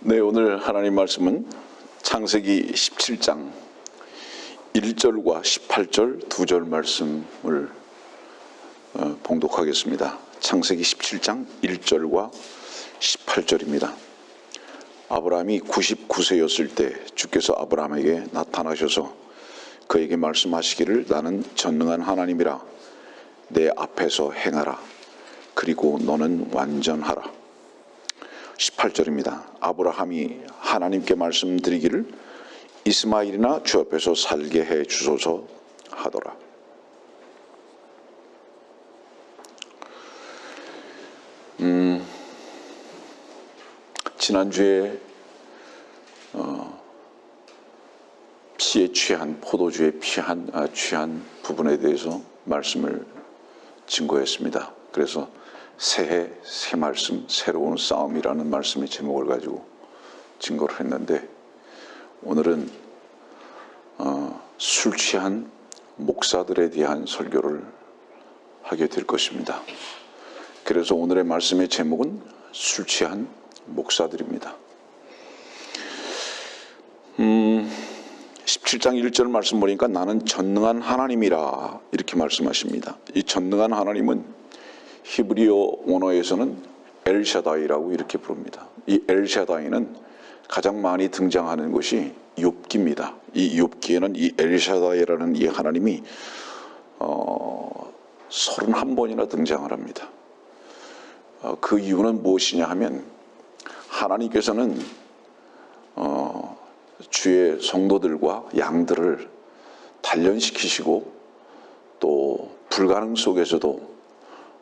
네, 오늘 하나님 말씀은 창세기 17장 1절과 18절 두 절 말씀을 봉독하겠습니다. 창세기 17장 1절과 18절입니다. 아브라함이 99세였을 때 주께서 아브라함에게 나타나셔서 그에게 말씀하시기를 나는 전능한 하나님이라 내 앞에서 행하라. 그리고 너는 완전하라. 18절입니다. 아브라함이 하나님께 말씀드리기를 이스마엘이나 주 앞에서 살게 해 주소서 하더라. 지난주에 피에 취한 포도주에 취한 부분에 대해서 말씀을 증거했습니다. 그래서 새해 새 말씀 새로운 싸움이라는 말씀의 제목을 가지고 증거를 했는데, 오늘은 술 취한 목사들에 대한 설교를 하게 될 것입니다. 그래서 오늘의 말씀의 제목은 술 취한 목사들입니다. 17장 1절 말씀 보니까 나는 전능한 하나님이라 이렇게 말씀하십니다. 이 전능한 하나님은 히브리어 원어에서는 엘샤다이라고 이렇게 부릅니다. 이 엘샤다이는 가장 많이 등장하는 것이 욥기입니다. 이 욥기에는 이 엘샤다이라는 이 하나님이 31번이나 등장을 합니다. 그 이유는 무엇이냐 하면 하나님께서는 주의 성도들과 양들을 단련시키시고 또 불가능 속에서도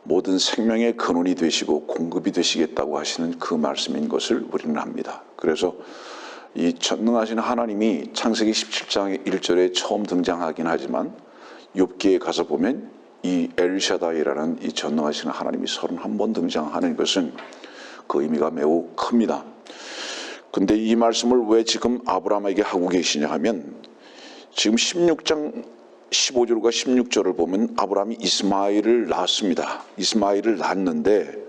모든 생명의 근원이 되시고 공급이 되시겠다고 하시는 그 말씀인 것을 우리는 압니다. 그래서 이 전능하신 하나님이 창세기 17장 1절에 처음 등장하긴 하지만 욥기에 가서 보면 이 엘샤다이라는 이 전능하신 하나님이 31번 등장하는 것은 그 의미가 매우 큽니다. 근데 이 말씀을 왜 지금 아브라함에게 하고 계시냐 하면 지금 16장 15절과 16절을 보면 아브라함이 이스마엘을 낳았습니다. 이스마엘을 낳았는데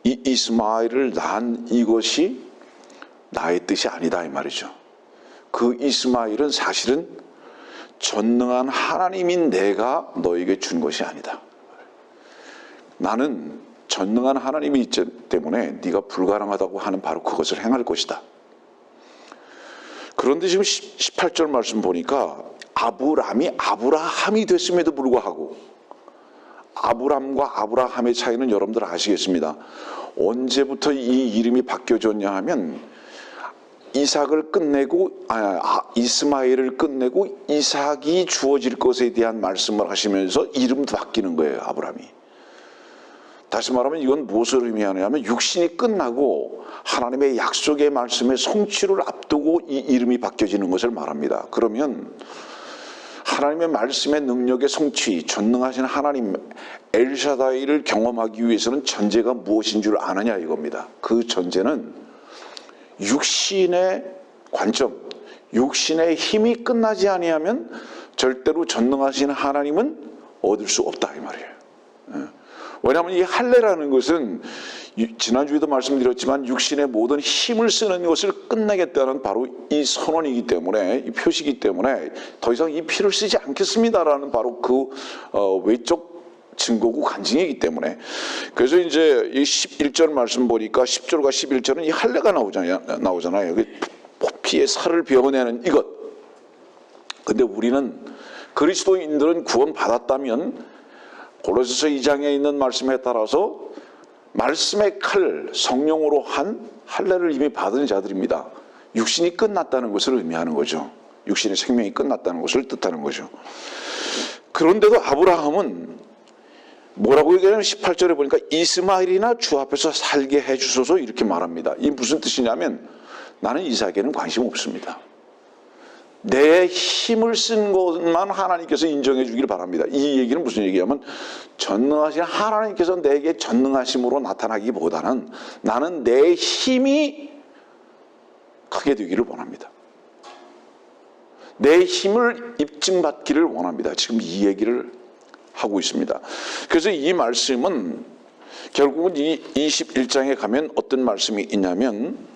이 이스마엘을 낳은 이것이 나의 뜻이 아니다 이 말이죠. 그 이스마엘은 사실은 전능한 하나님인 내가 너에게 준 것이 아니다. 나는 전능한 하나님이 있기 때문에 네가 불가능하다고 하는 바로 그것을 행할 것이다. 그런데 지금 18절 말씀 보니까 아브라함이 됐음에도 불구하고, 아브람과 아브라함의 차이는 여러분들 아시겠습니다. 언제부터 이 이름이 바뀌어졌냐 하면 이삭을 끝내고 이스마엘을 끝내고 이삭이 주어질 것에 대한 말씀을 하시면서 이름도 바뀌는 거예요. 아브라함이. 다시 말하면 이건 무엇을 의미하냐면 육신이 끝나고 하나님의 약속의 말씀의 성취를 앞두고 이 이름이 바뀌어지는 것을 말합니다. 그러면 하나님의 말씀의 능력의 성취, 전능하신 하나님 엘샤다이를 경험하기 위해서는 전제가 무엇인 줄 아느냐 이겁니다. 그 전제는 육신의 관점, 육신의 힘이 끝나지 아니하면 절대로 전능하신 하나님은 얻을 수 없다 이 말이에요. 왜냐하면 이 할례라는 것은 지난주에도 말씀드렸지만 육신의 모든 힘을 쓰는 것을 끝내겠다는 바로 이 선언이기 때문에, 이 표시이기 때문에 더 이상 이 피를 쓰지 않겠습니다라는 바로 그 외적 증거고 간증이기 때문에, 그래서 이제 이 11절 말씀 보니까 10절과 11절은 이 할례가 나오잖아요. 피의 살을 베어내는 이것. 근데 우리는 그리스도인들은 구원 받았다면 골로새서 2장에 있는 말씀에 따라서 말씀의 칼, 성령으로 한 할례를 이미 받은 자들입니다. 육신이 끝났다는 것을 의미하는 거죠. 육신의 생명이 끝났다는 것을 뜻하는 거죠. 그런데도 아브라함은 뭐라고 얘기하냐면 18절에 보니까 이스마엘이나 주 앞에서 살게 해주소서 이렇게 말합니다. 이게 무슨 뜻이냐면 나는 이삭에는 관심 없습니다. 내 힘을 쓴 것만 하나님께서 인정해 주기를 바랍니다. 이 얘기는 무슨 얘기냐면 전능하신 하나님께서 내게 전능하심으로 나타나기보다는 나는 내 힘이 크게 되기를 원합니다. 내 힘을 입증받기를 원합니다. 지금 이 얘기를 하고 있습니다. 그래서 이 말씀은 결국은 이 21장에 가면 어떤 말씀이 있냐면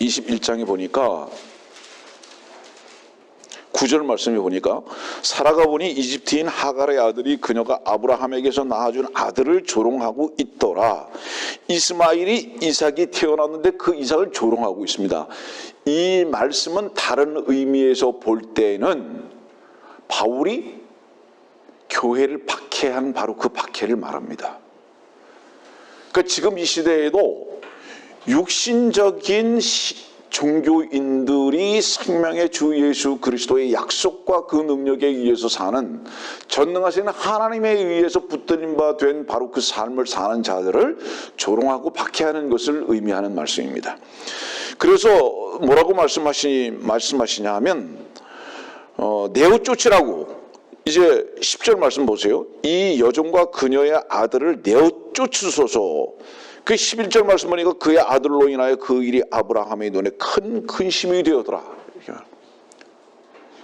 21장에 보니까 9절 말씀에 보니까 사라가 보니 이집트인 하갈의 아들이 그녀가 아브라함에게서 낳아준 아들을 조롱하고 있더라. 이스마엘이 이삭이 태어났는데 그 이삭을 조롱하고 있습니다. 이 말씀은 다른 의미에서 볼 때는 바울이 교회를 박해한 바로 그 박해를 말합니다. 그러니까 지금 이 시대에도 육신적인 종교인들이 생명의 주 예수 그리스도의 약속과 그 능력에 의해서 사는 전능하신 하나님에 의해서 붙들림 바 된 바로 그 삶을 사는 자들을 조롱하고 박해하는 것을 의미하는 말씀입니다. 그래서 뭐라고 말씀하시냐 하면 내어 쫓으라고. 이제 10절 말씀 보세요. 이 여종과 그녀의 아들을 내어 쫓으소서. 그 11절 말씀 보니까 그의 아들로 인하여 그 일이 아브라함의 눈에 큰 근심이 되었더라.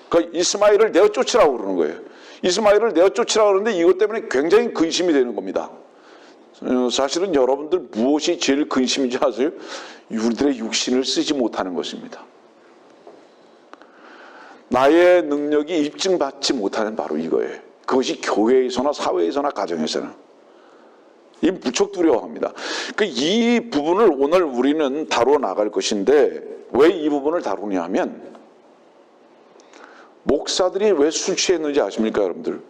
그러니까 이스마엘을 내어 쫓으라고 그러는 거예요. 이스마엘을 내어 쫓으라고 그러는데 이것 때문에 굉장히 근심이 되는 겁니다. 사실은 여러분들 무엇이 제일 근심인지 아세요? 우리들의 육신을 쓰지 못하는 것입니다. 나의 능력이 입증받지 못하는 바로 이거예요. 그것이 교회에서나 사회에서나 가정에서나. 이 무척 두려워합니다. 이 부분을 오늘 우리는 다루어 나갈 것인데 왜 이 부분을 다루냐 하면 목사들이 왜 술 취했는지 아십니까 여러분들?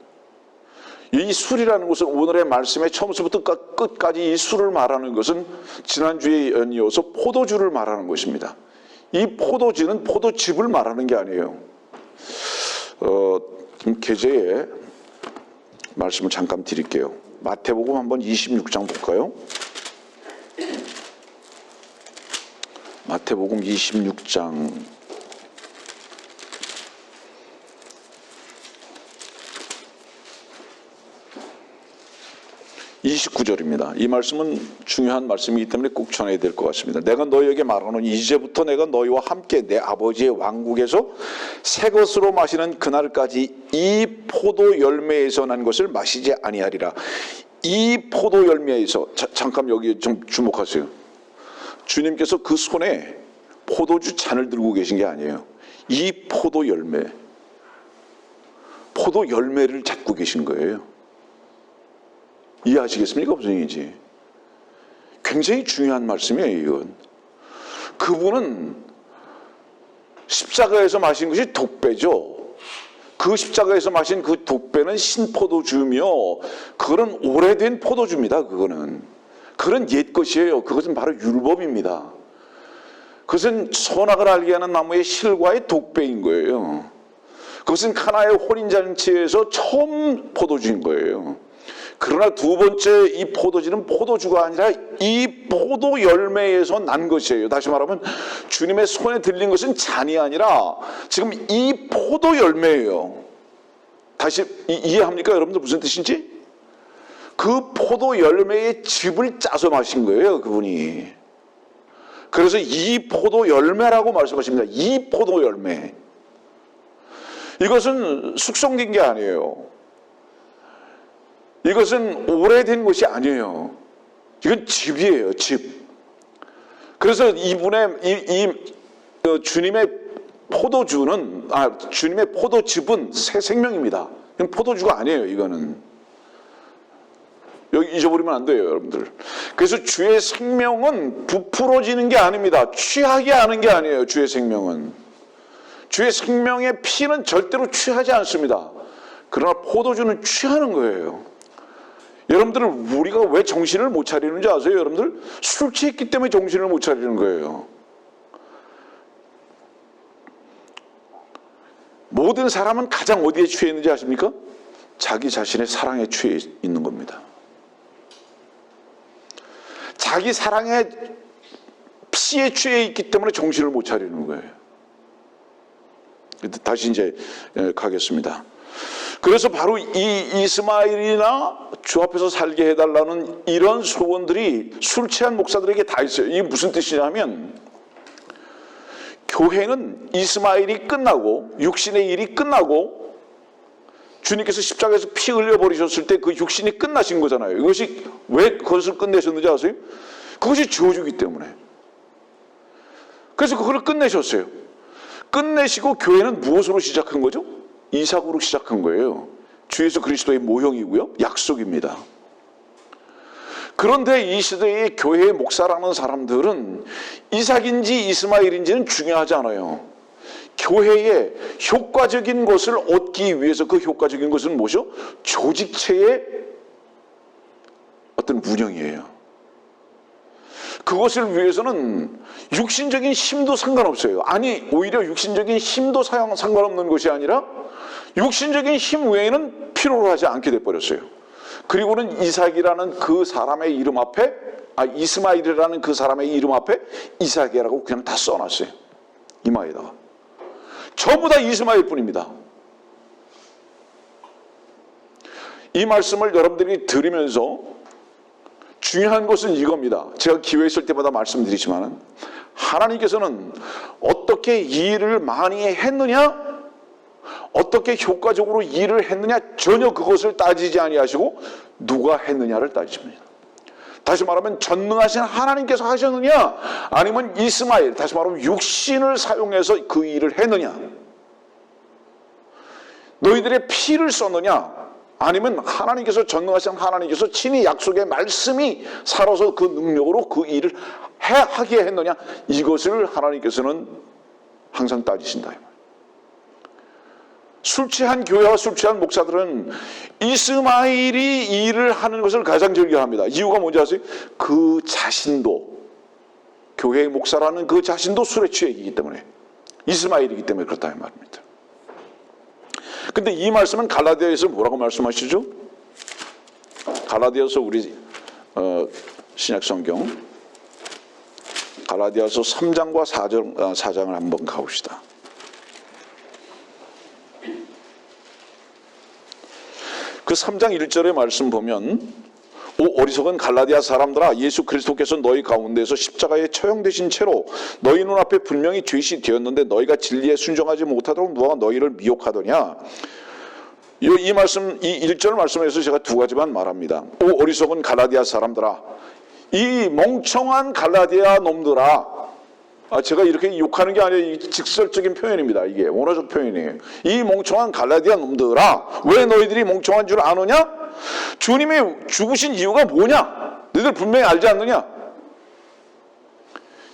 이 술이라는 것은 오늘의 말씀의 처음부터 끝까지 이 술을 말하는 것은 지난주에 이어서 포도주를 말하는 것입니다. 이 포도주는 포도즙을 말하는 게 아니에요. 좀 계제에 말씀을 잠깐 드릴게요. 마태복음 한번 26장 볼까요? 마태복음 26장 29절입니다. 이 말씀은 중요한 말씀이기 때문에 꼭 전해야 될 것 같습니다. 내가 너희에게 말하노니 이제부터 내가 너희와 함께 내 아버지의 왕국에서 새 것으로 마시는 그날까지 이 포도 열매에서 난 것을 마시지 아니하리라. 이 포도 열매에서 잠깐 여기 좀 주목하세요. 주님께서 그 손에 포도주 잔을 들고 계신 게 아니에요. 이 포도 열매를 잡고 계신 거예요. 이해하시겠습니까? 무슨 얘기인지. 굉장히 중요한 말씀이에요, 이건. 그분은 십자가에서 마신 것이 독배죠. 그 십자가에서 마신 그 독배는 신포도주며 그거는 오래된 포도주입니다. 그건 옛 것이에요. 그것은 바로 율법입니다. 그것은 선악을 알게 하는 나무의 실과의 독배인 거예요. 그것은 카나의 혼인잔치에서 처음 포도주인 거예요. 그러나 두 번째 이 포도주는 포도주가 아니라 이 포도 열매에서 난 것이에요. 다시 말하면 주님의 손에 들린 것은 잔이 아니라 지금 이 포도 열매예요. 다시 이해합니까? 여러분들 무슨 뜻인지? 그 포도 열매의 즙을 짜서 마신 거예요. 그분이. 그래서 이 포도 열매라고 말씀하십니다. 이 포도 열매. 이것은 숙성된 게 아니에요. 이것은 오래된 것이 아니에요. 이건 즙이에요, 즙. 그래서 주님의 포도주는, 주님의 포도즙은 새 생명입니다. 이건 포도주가 아니에요, 이거는. 여기 잊어버리면 안 돼요, 여러분들. 그래서 주의 생명은 부풀어지는 게 아닙니다. 취하게 하는 게 아니에요, 주의 생명은. 주의 생명의 피는 절대로 취하지 않습니다. 그러나 포도주는 취하는 거예요. 여러분들 우리가 왜 정신을 못 차리는지 아세요? 여러분들 술 취했기 때문에 정신을 못 차리는 거예요. 모든 사람은 가장 어디에 취해 있는지 아십니까? 자기 자신의 사랑에 취해 있는 겁니다. 자기 사랑의 피에 취해 있기 때문에 정신을 못 차리는 거예요. 다시 이제 가겠습니다. 그래서 바로 이 이스마엘이나 주 앞에서 살게 해달라는 이런 소원들이 술 취한 목사들에게 다 있어요. 이게 무슨 뜻이냐면 교회는 이스마엘이 끝나고 육신의 일이 끝나고 주님께서 십자가에서 피 흘려버리셨을 때 그 육신이 끝나신 거잖아요. 이것이 왜 그것을 끝내셨는지 아세요? 그것이 주어주기 때문에. 그래서 그걸 끝내셨어요. 끝내시고 교회는 무엇으로 시작한 거죠? 이삭으로 시작한 거예요. 주 예수 그리스도의 모형이고요. 약속입니다. 그런데 이 시대의 교회의 목사라는 사람들은 이삭인지 이스마엘인지는 중요하지 않아요. 교회의 효과적인 것을 얻기 위해서, 그 효과적인 것은 뭐죠? 조직체의 어떤 운영이에요. 그것을 위해서는 육신적인 힘도 상관없어요. 아니, 오히려 육신적인 힘도 상관없는 것이 아니라 육신적인 힘 외에는 필요로 하지 않게 돼버렸어요. 그리고는 이삭이라는 그 사람의 이름 앞에, 이스마엘이라는 그 사람의 이름 앞에 이삭이라고 그냥 다 써놨어요. 이마에다가. 전부 다 이스마엘 뿐입니다. 이 말씀을 여러분들이 들으면서 중요한 것은 이겁니다. 제가 기회 있을 때마다 말씀드리지만, 하나님께서는 어떻게 일을 많이 했느냐, 어떻게 효과적으로 일을 했느냐, 전혀 그것을 따지지 아니하시고 누가 했느냐를 따집니다. 다시 말하면 전능하신 하나님께서 하셨느냐, 아니면 이스마엘, 다시 말하면 육신을 사용해서 그 일을 했느냐, 너희들의 피를 썼느냐, 아니면 하나님께서, 전능하신 하나님께서 친히 약속의 말씀이 살아서 그 능력으로 그 일을 하게 했느냐, 이것을 하나님께서는 항상 따지신다. 술 취한 교회와 술 취한 목사들은 이스마엘이 일을 하는 것을 가장 즐겨합니다. 이유가 뭔지 아세요? 그 자신도, 교회의 목사라는 그 자신도 술에 취해 있기 때문에, 이스마엘이기 때문에 그렇다 이 말입니다. 근데 이 말씀은 갈라디아에서 뭐라고 말씀하시죠? 갈라디아서 우리 신약성경 갈라디아서 3장과 4장을 한번 가봅시다. 그 3장 1절의 말씀 보면, 오 어리석은 갈라디아 사람들아, 예수 그리스도께서 너희 가운데서 십자가에 처형되신 채로 너희 눈앞에 분명히 죄시 되었는데 너희가 진리에 순종하지 못하도록 누가 너희를 미혹하더냐. 이 말씀, 이 1절 말씀에서 제가 두 가지만 말합니다. 오 어리석은 갈라디아 사람들아, 이 멍청한 갈라디아 놈들아. 제가 이렇게 욕하는 게 아니라 직설적인 표현입니다. 이게 원어적 표현이에요. 이 멍청한 갈라디아 놈들아, 왜 너희들이 멍청한 줄 아느냐? 주님이 죽으신 이유가 뭐냐? 너희들 분명히 알지 않느냐?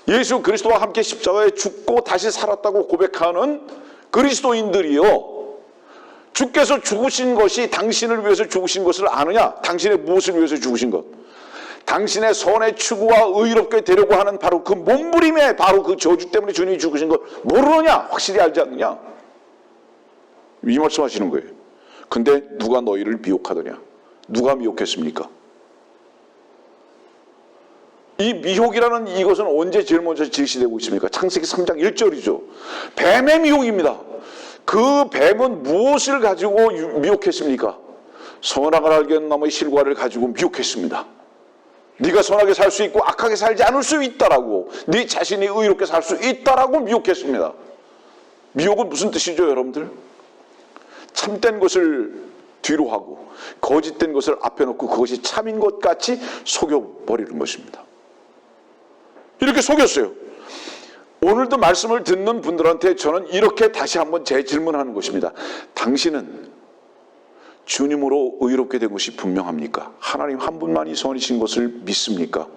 예수 그리스도와 함께 십자가에 죽고 다시 살았다고 고백하는 그리스도인들이요, 주께서 죽으신 것이 당신을 위해서 죽으신 것을 아느냐? 당신의 무엇을 위해서 죽으신 것? 당신의 선의 추구와 의롭게 되려고 하는 바로 그 몸부림에, 바로 그 저주 때문에 주님이 죽으신 것 모르느냐? 확실히 알지 않느냐? 이 말씀하시는 거예요. 근데 누가 너희를 미혹하더냐? 누가 미혹했습니까? 이 미혹이라는 이것은 언제 제일 먼저 제시되고 있습니까? 창세기 3장 1절이죠. 뱀의 미혹입니다. 그 뱀은 무엇을 가지고 미혹했습니까? 선악을 알게는 나무의 실과를 가지고 미혹했습니다. 네가 선하게 살 수 있고 악하게 살지 않을 수 있다라고, 네 자신이 의롭게 살 수 있다라고 미혹했습니다. 미혹은 무슨 뜻이죠, 여러분들? 참된 것을 뒤로 하고 거짓된 것을 앞에 놓고 그것이 참인 것 같이 속여버리는 것입니다. 이렇게 속였어요. 오늘도 말씀을 듣는 분들한테 저는 이렇게 다시 한번 재질문하는 것입니다. 당신은 주님으로 의롭게 된 것이 분명합니까? 하나님 한 분만이 선이신 것을 믿습니까?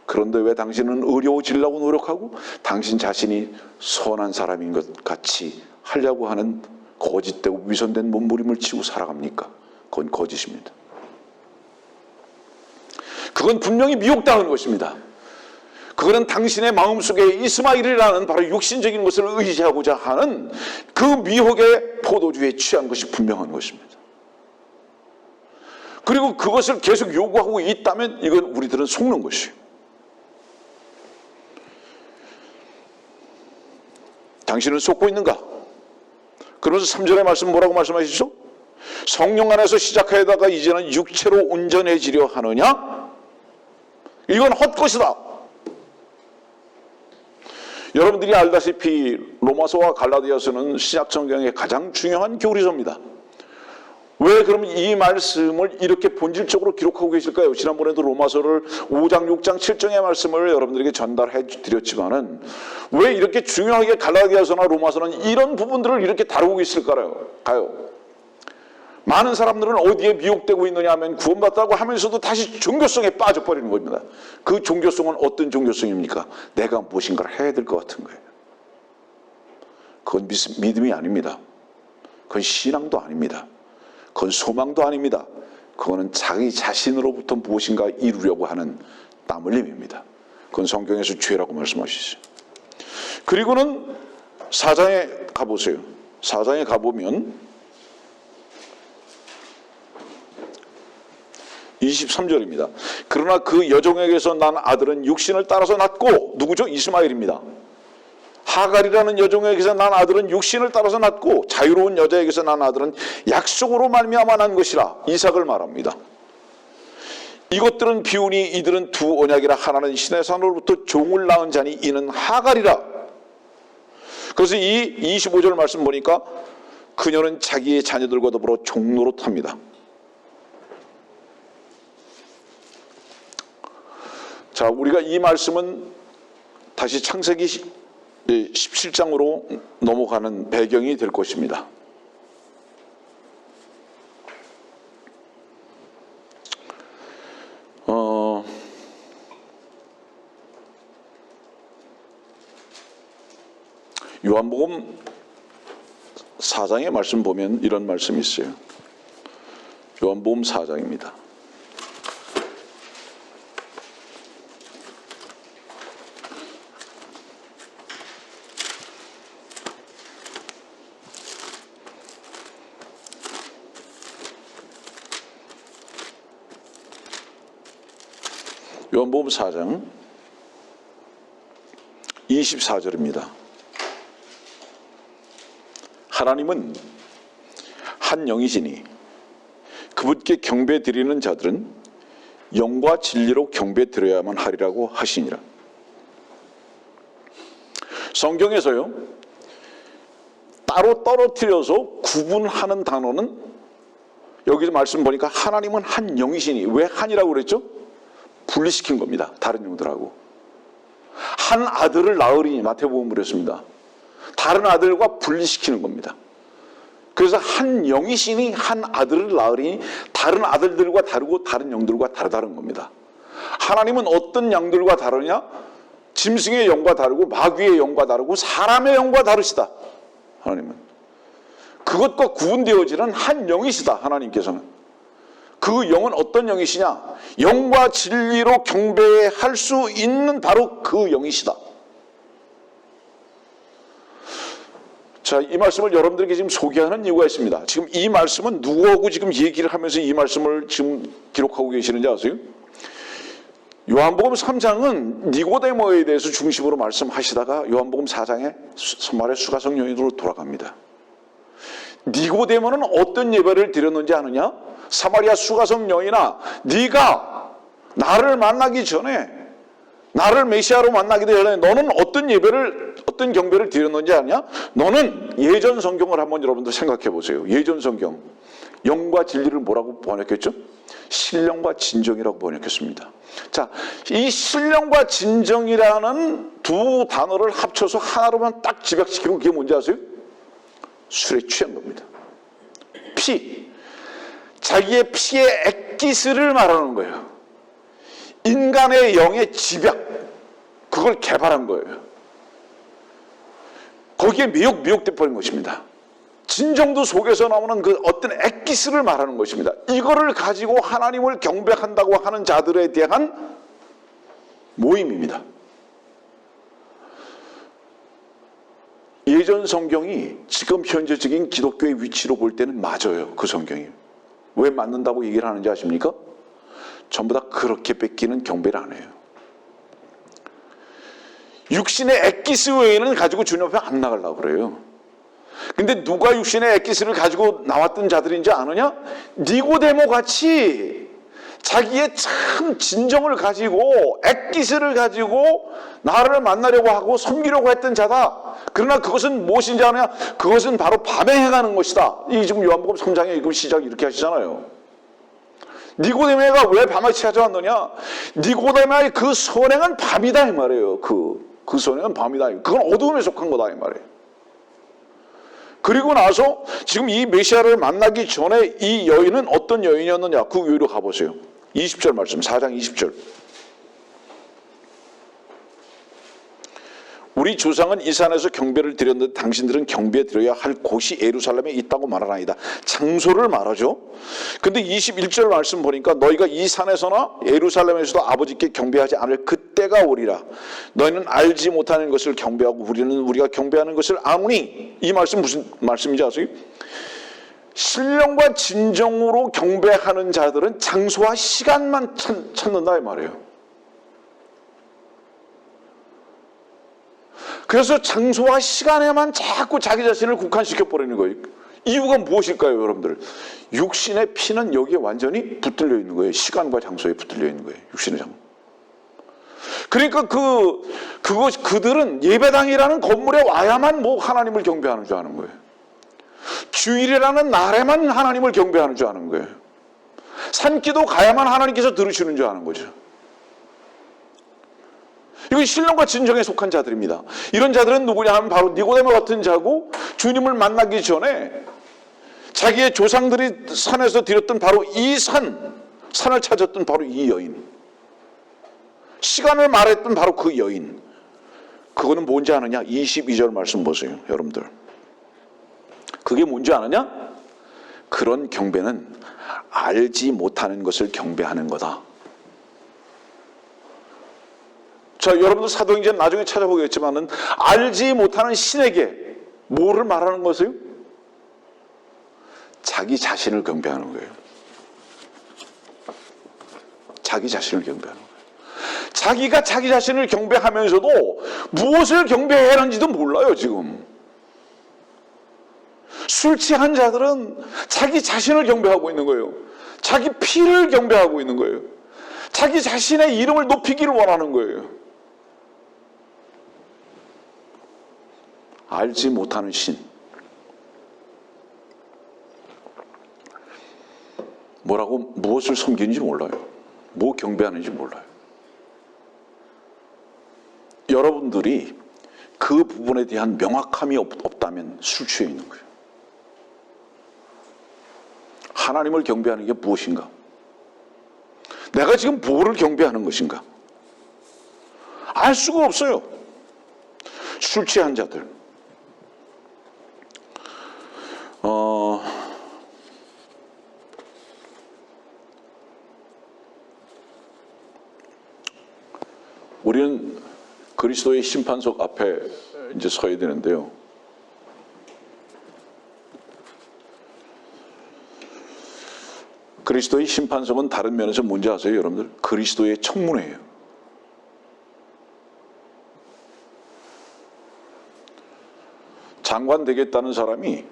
그런데 왜 당신은 의로워지려고 노력하고 당신 자신이 선한 사람인 것 같이 하려고 하는 거짓되고 위선된 몸부림을 치고 살아갑니까? 그건 거짓입니다. 그건 분명히 미혹당한 것입니다. 그거는 당신의 마음속에 이스마엘이라는 바로 육신적인 것을 의지하고자 하는 그 미혹의 포도주에 취한 것이 분명한 것입니다. 그리고 그것을 계속 요구하고 있다면 이건 우리들은 속는 것이에요. 당신은 속고 있는가? 그러면서 3절의 말씀 뭐라고 말씀하시죠? 성령 안에서 시작하다가 이제는 육체로 온전해지려 하느냐? 이건 헛것이다. 여러분들이 알다시피 로마서와 갈라디아서는 신약 성경의 가장 중요한 교리서입니다. 왜 그럼 이 말씀을 이렇게 본질적으로 기록하고 계실까요? 지난번에도 로마서를 5장, 6장, 7장의 말씀을 여러분들에게 전달해 드렸지만은 왜 이렇게 중요하게 갈라디아서나 로마서는 이런 부분들을 이렇게 다루고 있을까요? 많은 사람들은 어디에 미혹되고 있느냐 하면 구원받다고 하면서도 다시 종교성에 빠져버리는 겁니다. 그 종교성은 어떤 종교성입니까? 내가 무엇인가를 해야 될 것 같은 거예요. 그건 믿음이 아닙니다. 그건 신앙도 아닙니다. 그건 소망도 아닙니다. 그거는 자기 자신으로부터 무엇인가 이루려고 하는 땀 흘림입니다. 그건 성경에서 죄라고 말씀하시죠. 그리고는 4장에 가보세요. 4장에 가보면 23절입니다. 그러나 그 여종에게서 난 아들은 육신을 따라서 낳고, 누구죠? 이스마엘입니다. 하갈이라는 여종에게서 난 아들은 육신을 따라서 낳고, 자유로운 여자에게서 난 아들은 약속으로 말미암아 난 것이라. 이삭을 말합니다. 이것들은 비유니 이들은 두 언약이라. 하나는 신의 산으로부터 종을 낳은 자니 이는 하갈이라. 그래서 이 25절 말씀 보니까 그녀는 자기의 자녀들과 더불어 종노릇합니다. 자, 우리가 이 말씀은 다시 창세기 17장으로 넘어가는 배경이 될 것입니다. 요한복음 4장의 말씀 보면 이런 말씀이 있어요. 요한복음 4장입니다. 요한복음 4장 24절입니다. 하나님은 한 영이시니 그분께 경배 드리는 자들은 영과 진리로 경배 드려야만 하리라고 하시니라. 성경에서요, 따로 떨어뜨려서 구분하는 단어는 여기서 말씀 보니까 하나님은 한 영이시니, 왜 한이라고 그랬죠? 분리시킨 겁니다. 다른 영들하고. 한 아들을 낳으리니, 마태복음 그랬습니다. 다른 아들과 분리시키는 겁니다. 그래서 한 영이시니 한 아들을 낳으리니 다른 아들들과 다르고 다른 영들과 다르다는 겁니다. 하나님은 어떤 양들과 다르냐? 짐승의 영과 다르고 마귀의 영과 다르고 사람의 영과 다르시다. 하나님은 그것과 구분되어지는 한 영이시다. 하나님께서는 그 영은 어떤 영이시냐? 영과 진리로 경배할 수 있는 바로 그 영이시다. 자, 이 말씀을 여러분들에게 지금 소개하는 이유가 있습니다. 지금 이 말씀은 누구하고 지금 얘기를 하면서 이 말씀을 지금 기록하고 계시는지 아세요? 요한복음 3장은 니고데모에 대해서 중심으로 말씀하시다가 요한복음 4장에 선말의 수가성 여인으로 돌아갑니다. 니고데모는 어떤 예배를 드렸는지 아느냐? 사마리아 수가성 여인아, 네가 나를 만나기 전에, 나를 메시아로 만나기 전에 너는 어떤 예배를, 어떤 경배를 드렸는지 아냐? 너는 예전 성경을 한번 여러분들 생각해 보세요. 예전 성경 영과 진리를 뭐라고 번역했죠? 신령과 진정이라고 번역했습니다. 자, 이 신령과 진정이라는 두 단어를 합쳐서 하나로만 딱 집약시키면 그게 뭔지 아세요? 술에 취한 겁니다. 피, 자기의 피의 액기스를 말하는 거예요. 인간의 영의 집약, 그걸 개발한 거예요. 거기에 미혹돼 버린 것입니다. 진정도 속에서 나오는 그 어떤 액기스를 말하는 것입니다. 이거를 가지고 하나님을 경배한다고 하는 자들에 대한 모임입니다. 예전 성경이 지금 현재적인 기독교의 위치로 볼 때는 맞아요. 그 성경이. 왜 맞는다고 얘기를 하는지 아십니까? 전부 다 그렇게 뺏기는 경배를 안 해요. 육신의 액기스 외에는 가지고 주님 앞에 안 나가려고 그래요. 근데 누가 육신의 액기스를 가지고 나왔던 자들인지 아느냐? 니고데모 같이 자기의 참 진정을 가지고 액기스를 가지고 나를 만나려고 하고 섬기려고 했던 자다. 그러나 그것은 무엇인지 아느냐? 그것은 바로 밤에 행하는 것이다. 이 지금 요한복음 3장의 시작 이렇게 하시잖아요. 니고데모가 왜 밤에 찾아왔느냐? 니고데모의 그 선행은 밤이다 이 말이에요. 그 선행은 밤이다. 그건 어두움에 속한 거다 이 말이에요. 그리고 나서 지금 이 메시아를 만나기 전에 이 여인은 어떤 여인이었느냐? 그 여인으로 가보세요. 20절 말씀, 4장 20절. 우리 조상은 이 산에서 경배를 드렸는데 당신들은 경배 드려야 할 곳이 예루살렘에 있다고 말하나이다. 장소를 말하죠. 근데 21절 말씀 보니까 너희가 이 산에서나 예루살렘에서도 아버지께 경배하지 않을 그때가 오리라. 너희는 알지 못하는 것을 경배하고 우리는 우리가 경배하는 것을 아노니. 이 말씀 무슨 말씀인지 아세요? 신령과 진정으로 경배하는 자들은 장소와 시간만 찾는다 이 말이에요. 그래서 장소와 시간에만 자꾸 자기 자신을 국한시켜버리는 거예요. 이유가 무엇일까요, 여러분들? 육신의 피는 여기에 완전히 붙들려 있는 거예요. 시간과 장소에 붙들려 있는 거예요. 육신의 장. 그러니까 그들은 예배당이라는 건물에 와야만 뭐 하나님을 경배하는 줄 아는 거예요. 주일이라는 날에만 하나님을 경배하는 줄 아는 거예요. 산기도 가야만 하나님께서 들으시는 줄 아는 거죠. 이건 신령과 진정에 속한 자들입니다. 이런 자들은 누구냐 하면 바로 니고데모 같은 자고, 주님을 만나기 전에 자기의 조상들이 산에서 드렸던 바로 이 산을 찾았던 바로 이 여인, 시간을 말했던 바로 그 여인. 그거는 뭔지 아느냐? 22절 말씀 보세요, 여러분들. 그게 뭔지 아느냐? 그런 경배는 알지 못하는 것을 경배하는 거다. 자, 여러분들 사도행전 나중에 찾아보겠지만은 알지 못하는 신에게 뭐를 말하는 것이요? 자기 자신을 경배하는 거예요. 자기 자신을 경배하는 거예요. 자기가 자기 자신을 경배하면서도 무엇을 경배해야 하는지도 몰라요, 지금. 술 취한 자들은 자기 자신을 경배하고 있는 거예요. 자기 피를 경배하고 있는 거예요. 자기 자신의 이름을 높이기를 원하는 거예요. 알지 못하는 신. 무엇을 섬기는지 몰라요. 뭐 경배하는지 몰라요. 여러분들이 그 부분에 대한 명확함이 없다면 술 취해 있는 거예요. 하나님을 경배하는 게 무엇인가? 내가 지금 뭐를 경배하는 것인가? 알 수가 없어요. 술 취한 자들. 우리는 그리스도의 심판석 앞에 이제 서야 되는데요. 그리스도의 심판석은 다른 면에서 뭔지 아세요, 여러분들? 그리스도의 청문회예요. 장관 되겠다는 사람이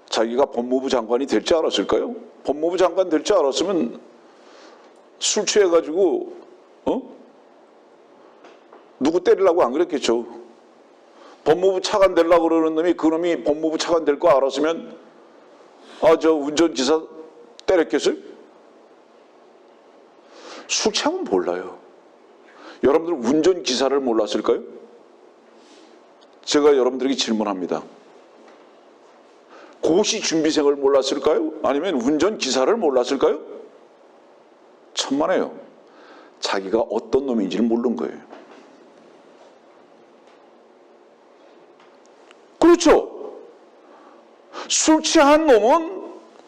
자기가 법무부 장관이 될 줄 알았을까요? 법무부 장관 될 줄 알았으면 술 취해가지고 누구 때리려고 안 그랬겠죠. 법무부 차관 되려고 그러는 놈이 그 놈이 법무부 차관 될 거 알았으면 저 운전기사 때렸겠어요? 술 취하면 몰라요. 여러분들 운전기사를 몰랐을까요? 제가 여러분들에게 질문합니다. 고시 준비생을 몰랐을까요? 아니면 운전기사를 몰랐을까요? 천만에요. 자기가 어떤 놈인지를 모르는 거예요. 그렇죠. 술 취한 놈은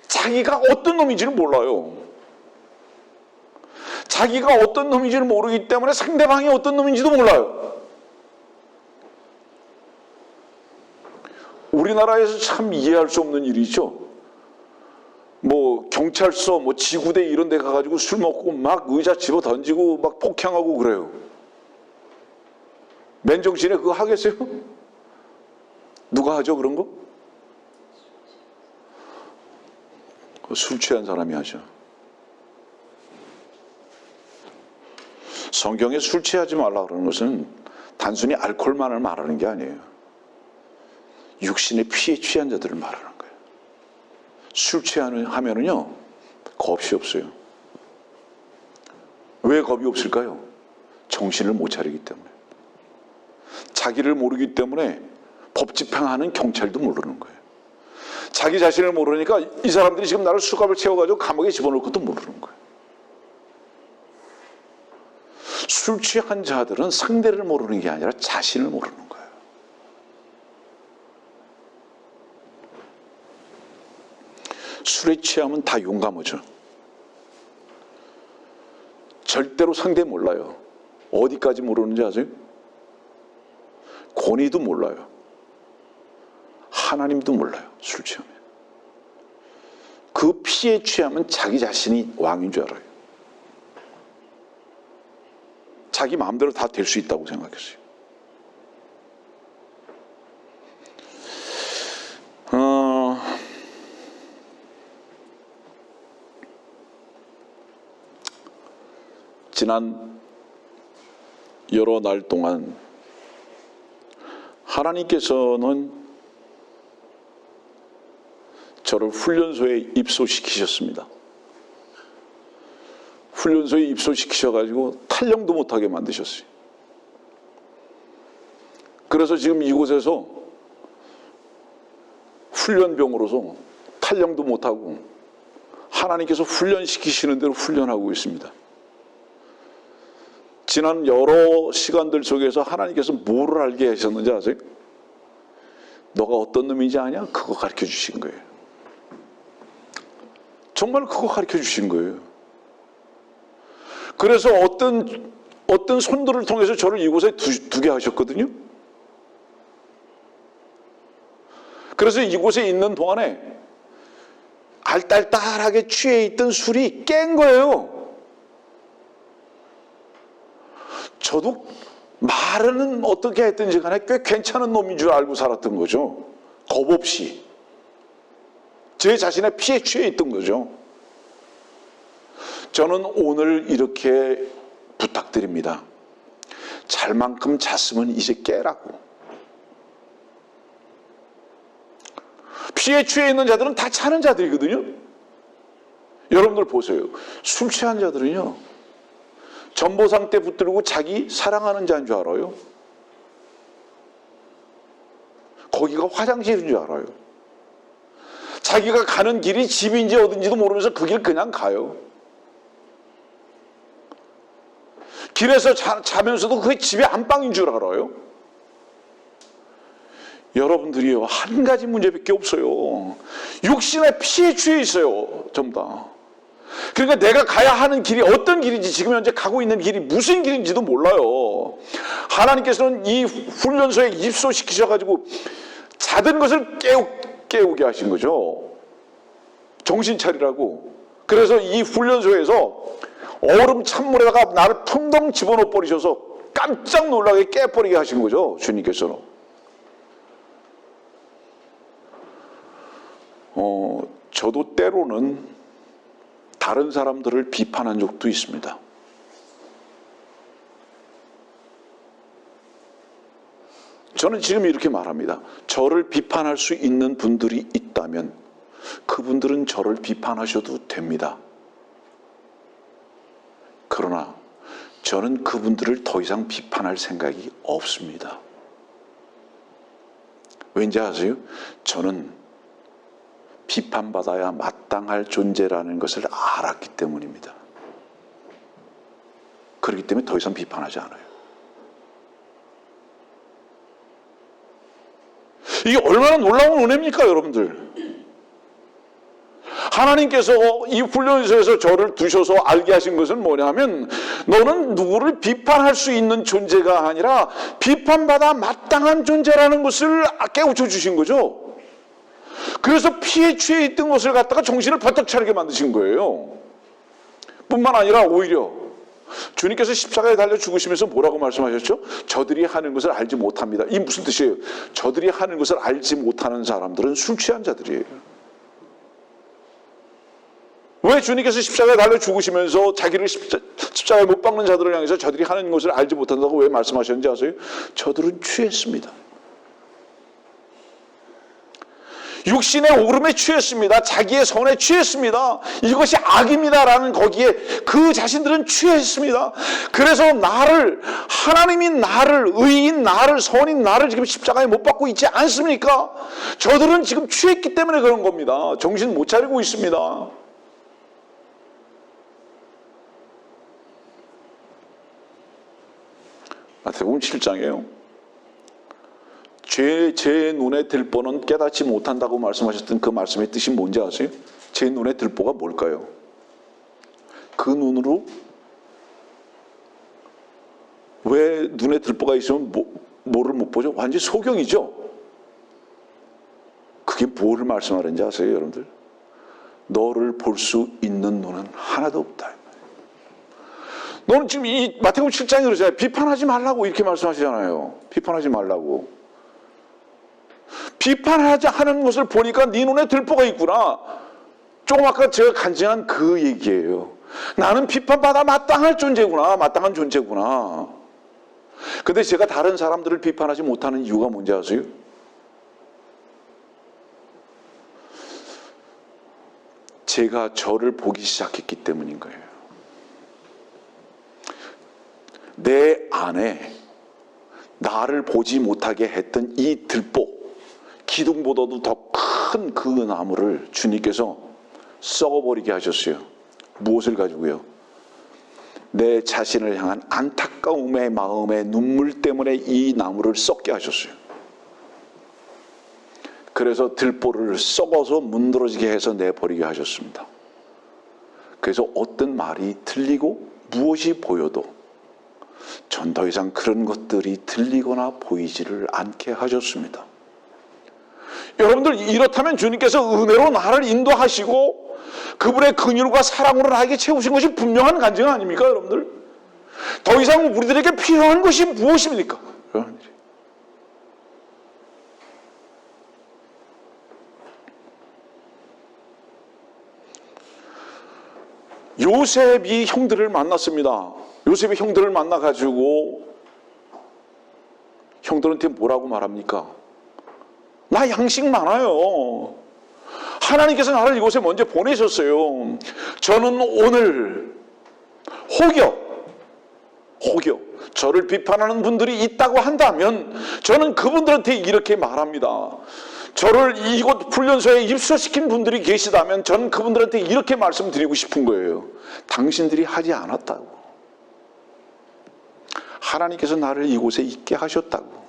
자기가 어떤 놈인지를 몰라요. 자기가 어떤 놈인지를 모르기 때문에 상대방이 어떤 놈인지도 몰라요. 우리나라에서 참 이해할 수 없는 일이죠. 뭐 경찰서, 뭐 지구대 이런 데 가가지고 술 먹고 막 의자 집어 던지고 막 폭행하고 그래요. 맨정신에 그거 하겠어요? 누가 하죠, 그런 거? 술 취한 사람이 하죠. 성경에 술 취하지 말라 그러는 것은 단순히 알코올만을 말하는 게 아니에요. 육신의 피에 취한 자들을 말하는 거예요. 술 취하면은요, 겁이 없어요. 왜 겁이 없을까요? 정신을 못 차리기 때문에. 자기를 모르기 때문에 법 집행하는 경찰도 모르는 거예요. 자기 자신을 모르니까 이 사람들이 지금 나를 수갑을 채워가지고 감옥에 집어넣을 것도 모르는 거예요. 술 취한 자들은 상대를 모르는 게 아니라 자신을 모르는 거예요. 술에 취하면 다 용감하죠. 절대로 상대 몰라요. 어디까지 모르는지 아세요? 권위도 몰라요. 하나님도 몰라요. 술 취하면. 그 피에 취하면 자기 자신이 왕인 줄 알아요. 자기 마음대로 다 될 수 있다고 생각했어요. 지난 여러 날 동안 하나님께서는 저를 훈련소에 입소시키셨습니다. 훈련소에 입소시키셔가지고 탈영도 못하게 만드셨어요. 그래서 지금 이곳에서 훈련병으로서 탈영도 못하고 하나님께서 훈련시키시는 대로 훈련하고 있습니다. 지난 여러 시간들 속에서 하나님께서 뭐를 알게 하셨는지 아세요? 너가 어떤 놈인지 아냐? 그거 가르쳐 주신 거예요. 정말 그거 가르쳐 주신 거예요. 그래서 어떤 손들을 통해서 저를 이곳에 두게 하셨거든요. 그래서 이곳에 있는 동안에 알딸딸하게 취해 있던 술이 깬 거예요. 저도 말은 어떻게 했든지 간에 꽤 괜찮은 놈인 줄 알고 살았던 거죠. 겁 없이. 제 자신의 피에 취해 있던 거죠. 저는 오늘 이렇게 부탁드립니다. 잘 만큼 잤으면 이제 깨라고. 피에 취해 있는 자들은 다 자는 자들이거든요. 여러분들 보세요. 술 취한 자들은요, 전보상 때 붙들고 자기 사랑하는 자인 줄 알아요. 거기가 화장실인 줄 알아요. 자기가 가는 길이 집인지 어딘지도 모르면서 그 길 그냥 가요. 길에서 자면서도 그게 집의 안방인 줄 알아요. 여러분들이요, 한 가지 문제밖에 없어요. 육신의 피에 취해 있어요. 전부 다. 그러니까 내가 가야 하는 길이 어떤 길인지, 지금 현재 가고 있는 길이 무슨 길인지도 몰라요. 하나님께서는 이 훈련소에 입소시키셔가지고 자던 것을 깨우게 하신 거죠. 정신 차리라고. 그래서 이 훈련소에서 얼음 찬물에다가 나를 텅덩 집어넣어 버리셔서 깜짝 놀라게 깨버리게 하신 거죠. 주님께서는. 저도 때로는 다른 사람들을 비판한 적도 있습니다. 저는 지금 이렇게 말합니다. 저를 비판할 수 있는 분들이 있다면 그분들은 저를 비판하셔도 됩니다. 그러나 저는 그분들을 더 이상 비판할 생각이 없습니다. 왠지 아세요? 저는 비판받아야 마땅할 존재라는 것을 알았기 때문입니다. 그렇기 때문에 더 이상 비판하지 않아요. 이게 얼마나 놀라운 은혜입니까, 여러분들? 하나님께서 이 훈련소에서 저를 두셔서 알게 하신 것은 뭐냐면, 너는 누구를 비판할 수 있는 존재가 아니라 비판받아 마땅한 존재라는 것을 깨우쳐 주신 거죠. 그래서 피에 취해 있던 것을 갖다가 정신을 바짝 차리게 만드신 거예요. 뿐만 아니라 오히려 주님께서 십자가에 달려 죽으시면서 뭐라고 말씀하셨죠? 저들이 하는 것을 알지 못합니다. 이 무슨 뜻이에요? 저들이 하는 것을 알지 못하는 사람들은 술 취한 자들이에요. 왜 주님께서 십자가에 달려 죽으시면서 자기를 십자가에 못 박는 자들을 향해서 저들이 하는 것을 알지 못한다고 왜 말씀하셨는지 아세요? 저들은 취했습니다. 육신의 오름에 취했습니다. 자기의 선에 취했습니다. 이것이 악입니다라는 거기에 그 자신들은 취했습니다. 그래서 하나님이 나를, 의인 나를, 선인 나를 지금 십자가에 못 박고 있지 않습니까? 저들은 지금 취했기 때문에 그런 겁니다. 정신 못 차리고 있습니다. 마태복음 7장이에요. 제 눈에 들보는 깨닫지 못한다고 말씀하셨던 그 말씀의 뜻이 뭔지 아세요? 제 눈에 들보가 뭘까요? 그 눈으로 왜 눈에 들보가 있으면 뭐를 못 보죠? 완전 소경이죠. 그게 뭐를 말씀하는지 아세요, 여러분들? 너를 볼 수 있는 눈은 하나도 없다. 너는 지금 이 마태복음 7장에 그러잖아요. 비판하지 말라고 이렇게 말씀하시잖아요. 비판하지 말라고. 비판하지 하는 것을 보니까 네 눈에 들보가 있구나. 조금 아까 제가 간증한 그 얘기예요. 나는 비판받아 마땅할 존재구나. 마땅한 존재구나. 근데 제가 다른 사람들을 비판하지 못하는 이유가 뭔지 아세요? 제가 저를 보기 시작했기 때문인 거예요. 내 안에 나를 보지 못하게 했던 이 들보, 기둥보다도 더 큰 그 나무를 주님께서 썩어버리게 하셨어요. 무엇을 가지고요? 내 자신을 향한 안타까움의 마음의 눈물 때문에 이 나무를 썩게 하셨어요. 그래서 들보를 썩어서 문드러지게 해서 내버리게 하셨습니다. 그래서 어떤 말이 들리고 무엇이 보여도 전 더 이상 그런 것들이 들리거나 보이지를 않게 하셨습니다. 여러분들, 이렇다면 주님께서 은혜로 나를 인도하시고 그분의 긍휼과 사랑으로 나에게 채우신 것이 분명한 간증 아닙니까, 여러분들? 더 이상 우리들에게 필요한 것이 무엇입니까? 여러분들이. 요셉이 형들을 만났습니다. 요셉이 형들을 만나가지고 형들한테 뭐라고 말합니까? 나 양식 많아요. 하나님께서 나를 이곳에 먼저 보내셨어요. 저는 오늘 혹여 저를 비판하는 분들이 있다고 한다면 저는 그분들한테 이렇게 말합니다. 저를 이곳 훈련소에 입소시킨 분들이 계시다면 저는 그분들한테 이렇게 말씀드리고 싶은 거예요. 당신들이 하지 않았다고. 하나님께서 나를 이곳에 있게 하셨다고.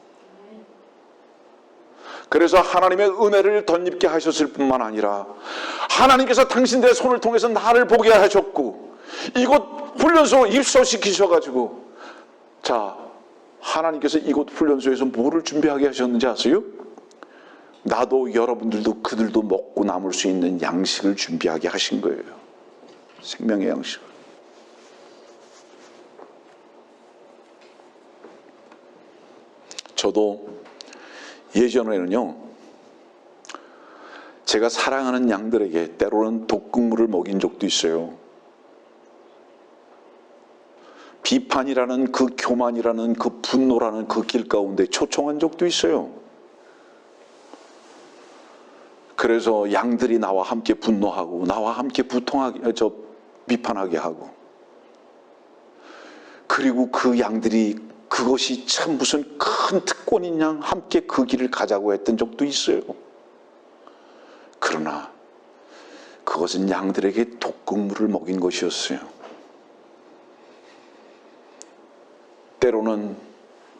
그래서 하나님의 은혜를 덧입게 하셨을 뿐만 아니라 하나님께서 당신들의 손을 통해서 나를 보게 하셨고 이곳 훈련소 입소시키셔가지고, 자, 하나님께서 이곳 훈련소에서 뭐를 준비하게 하셨는지 아세요? 나도 여러분들도 그들도 먹고 남을 수 있는 양식을 준비하게 하신 거예요. 생명의 양식을. 저도 예전에는요, 제가 사랑하는 양들에게 때로는 독극물을 먹인 적도 있어요. 비판이라는 그 교만이라는 그 분노라는 그 길 가운데 초청한 적도 있어요. 그래서 양들이 나와 함께 분노하고 나와 함께 비판하게 하고, 그리고 그 양들이 그것이 참 무슨 큰 특권인 양 함께 그 길을 가자고 했던 적도 있어요. 그러나 그것은 양들에게 독극물을 먹인 것이었어요. 때로는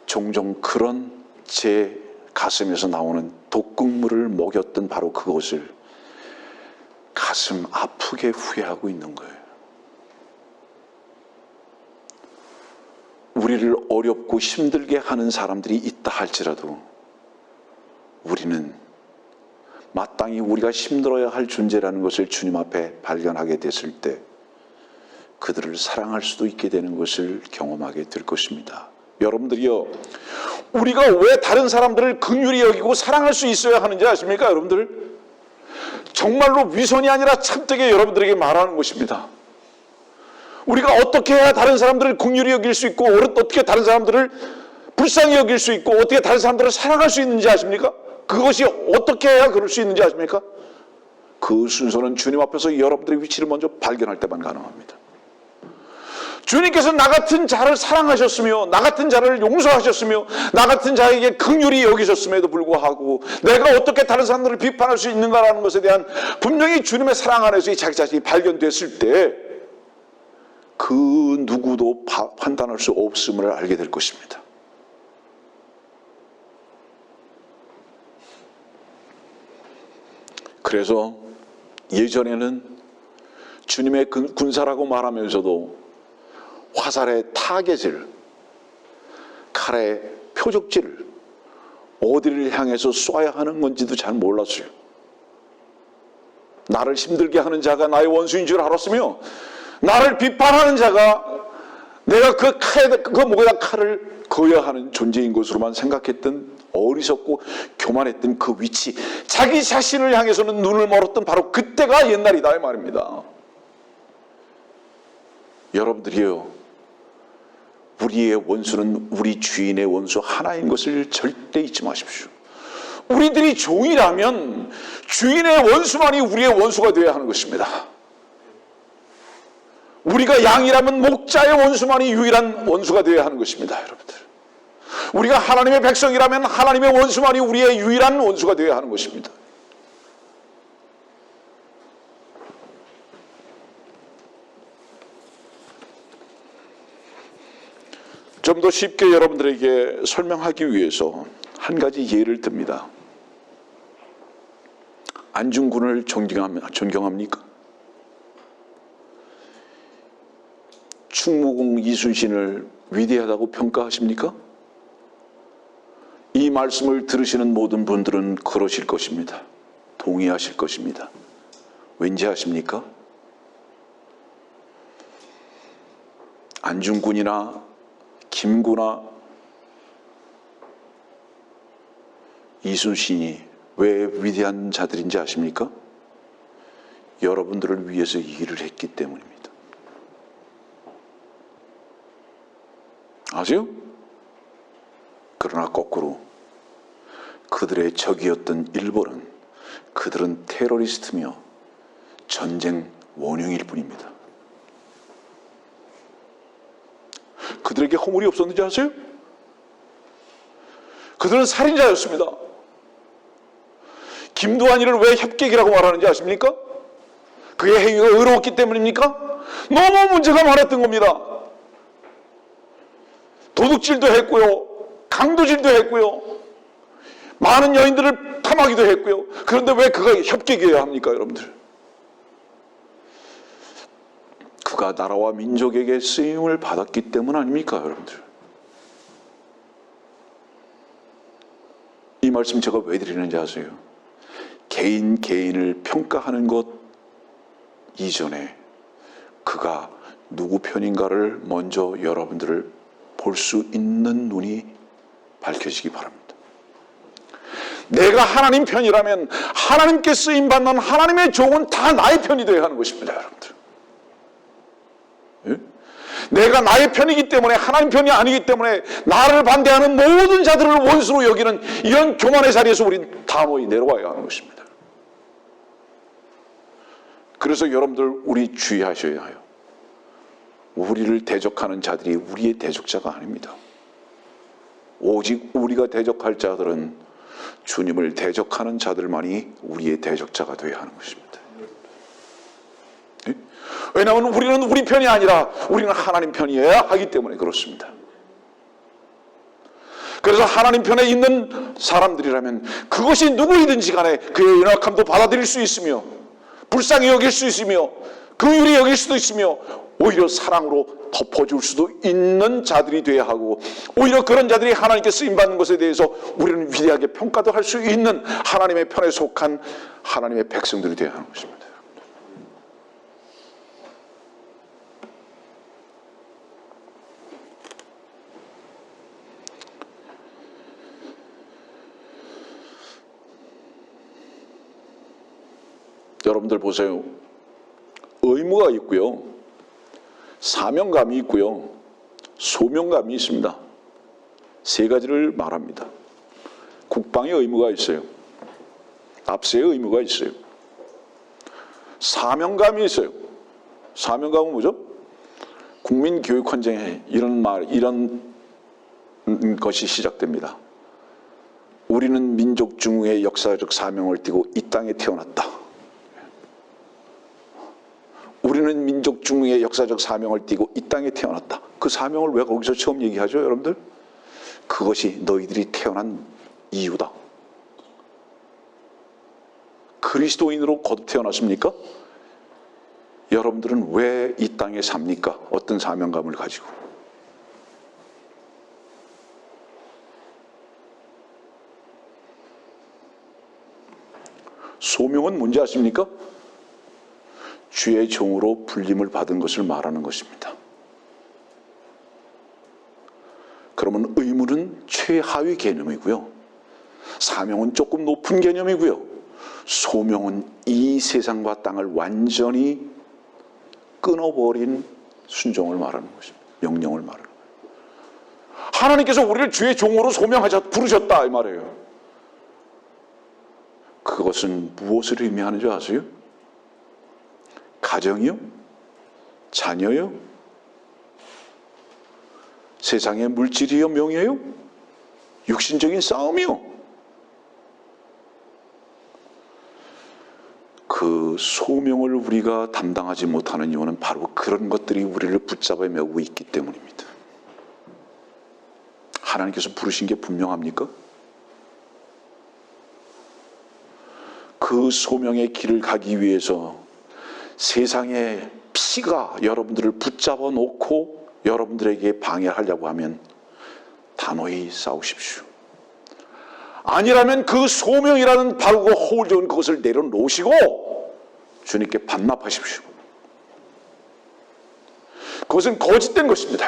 종종 그런 제 가슴에서 나오는 독극물을 먹였던 바로 그것을 가슴 아프게 후회하고 있는 거예요. 우리를 어렵고 힘들게 하는 사람들이 있다 할지라도 우리는 마땅히 우리가 힘들어야 할 존재라는 것을 주님 앞에 발견하게 됐을 때 그들을 사랑할 수도 있게 되는 것을 경험하게 될 것입니다. 여러분들이요, 우리가 왜 다른 사람들을 긍휼히 여기고 사랑할 수 있어야 하는지 아십니까, 여러분들? 정말로 위선이 아니라 참되게 여러분들에게 말하는 것입니다. 우리가 어떻게 해야 다른 사람들을 긍휼히 여길 수 있고, 어떻게 다른 사람들을 불쌍히 여길 수 있고, 어떻게 다른 사람들을 사랑할 수 있는지 아십니까? 그것이 어떻게 해야 그럴 수 있는지 아십니까? 그 순서는 주님 앞에서 여러분들의 위치를 먼저 발견할 때만 가능합니다. 주님께서 나 같은 자를 사랑하셨으며, 나 같은 자를 용서하셨으며, 나 같은 자에게 긍휼히 여기셨음에도 불구하고 내가 어떻게 다른 사람들을 비판할 수 있는가라는 것에 대한 분명히 주님의 사랑 안에서 자기 자신이 발견됐을 때 그 누구도 판단할 수 없음을 알게 될 것입니다. 그래서 예전에는 주님의 군사라고 말하면서도 화살의 타겟을, 칼의 표적지를 어디를 향해서 쏴야 하는 건지도 잘 몰랐어요. 나를 힘들게 하는 자가 나의 원수인 줄 알았으며, 나를 비판하는 자가 내가 그 목에다 칼을 그어야 하는 존재인 것으로만 생각했던 어리석고 교만했던 그 위치, 자기 자신을 향해서는 눈을 멀었던 바로 그때가 옛날이다 이 말입니다. 여러분들이요, 우리의 원수는 우리 주인의 원수 하나인 것을 절대 잊지 마십시오. 우리들이 종이라면 주인의 원수만이 우리의 원수가 되어야 하는 것입니다. 우리가 양이라면 목자의 원수만이 유일한 원수가 되어야 하는 것입니다. 여러분들, 우리가 하나님의 백성이라면 하나님의 원수만이 우리의 유일한 원수가 되어야 하는 것입니다. 좀 더 쉽게 여러분들에게 설명하기 위해서 한 가지 예를 듭니다. 안중근을 존경합니까? 충무공 이순신을 위대하다고 평가하십니까? 이 말씀을 들으시는 모든 분들은 그러실 것입니다. 동의하실 것입니다. 왠지 아십니까? 안중근이나 김구나 이순신이 왜 위대한 자들인지 아십니까? 여러분들을 위해서 일을 했기 때문입니다. 아세요? 그러나 거꾸로 그들의 적이었던 일본은, 그들은 테러리스트며 전쟁 원흉일 뿐입니다. 그들에게 허물이 없었는지 아세요? 그들은 살인자였습니다. 김두한이를 왜 협객이라고 말하는지 아십니까? 그의 행위가 의로웠기 때문입니까? 너무 문제가 많았던 겁니다. 도둑질도 했고요, 강도질도 했고요, 많은 여인들을 탐하기도 했고요. 그런데 왜 그가 협객이어야 합니까, 여러분들? 그가 나라와 민족에게 쓰임을 받았기 때문 아닙니까, 여러분들? 이 말씀 제가 왜 드리는지 아세요? 개인을 평가하는 것 이전에 그가 누구 편인가를 먼저 여러분들을 볼 수 있는 눈이 밝혀지기 바랍니다. 내가 하나님 편이라면 하나님께 쓰임받는 하나님의 종은 다 나의 편이 되어야 하는 것입니다, 여러분들. 예? 내가 나의 편이기 때문에, 하나님 편이 아니기 때문에 나를 반대하는 모든 자들을 원수로 여기는 이런 교만의 자리에서 우리는 단호히 내려와야 하는 것입니다. 그래서 여러분들, 우리 주의하셔야 해요. 우리를 대적하는 자들이 우리의 대적자가 아닙니다. 오직 우리가 대적할 자들은 주님을 대적하는 자들만이 우리의 대적자가 되어야 하는 것입니다. 왜냐하면 우리는 우리 편이 아니라 우리는 하나님 편이어야 하기 때문에 그렇습니다. 그래서 하나님 편에 있는 사람들이라면 그것이 누구이든지 간에 그의 연약함도 받아들일 수 있으며, 불쌍히 여길 수 있으며, 긍휼히 여길 수도 있으며, 오히려 사랑으로 덮어줄 수도 있는 자들이 되어야 하고, 오히려 그런 자들이 하나님께 쓰임받는 것에 대해서 우리는 위대하게 평가도 할 수 있는 하나님의 편에 속한 하나님의 백성들이 되어야 하는 것입니다. 여러분들 보세요. 의무가 있고요, 사명감이 있고요, 소명감이 있습니다. 세 가지를 말합니다. 국방의 의무가 있어요. 납세의 의무가 있어요. 사명감이 있어요. 사명감은 뭐죠? 국민교육헌정에 이런 것이 시작됩니다. 우리는 민족 중흥의 역사적 사명을 띠고 이 땅에 태어났다. 우리는 민족 중흥의 역사적 사명을 띠고 이 땅에 태어났다. 그 사명을 왜 거기서 처음 얘기하죠, 여러분들? 그것이 너희들이 태어난 이유다. 그리스도인으로 거듭 태어났습니까? 여러분들은 왜 이 땅에 삽니까? 어떤 사명감을 가지고? 소명은 뭔지 아십니까? 주의 종으로 불림을 받은 것을 말하는 것입니다. 그러면 의무는 최하위 개념이고요, 사명은 조금 높은 개념이고요, 소명은 이 세상과 땅을 완전히 끊어버린 순종을 말하는 것입니다. 명령을 말하는 거예요. 하나님께서 우리를 주의 종으로 부르셨다 이 말이에요. 그것은 무엇을 의미하는 줄 아세요? 가정이요? 자녀요? 세상의 물질이요? 명예요? 육신적인 싸움이요? 그 소명을 우리가 담당하지 못하는 이유는 바로 그런 것들이 우리를 붙잡아 매고 있기 때문입니다. 하나님께서 부르신 게 분명합니까? 그 소명의 길을 가기 위해서 세상의 피가 여러분들을 붙잡아 놓고 여러분들에게 방해하려고 하면 단호히 싸우십시오. 아니라면 그 소명이라는 바르고 허울 좋은 그것을 내려놓으시고 주님께 반납하십시오. 그것은 거짓된 것입니다.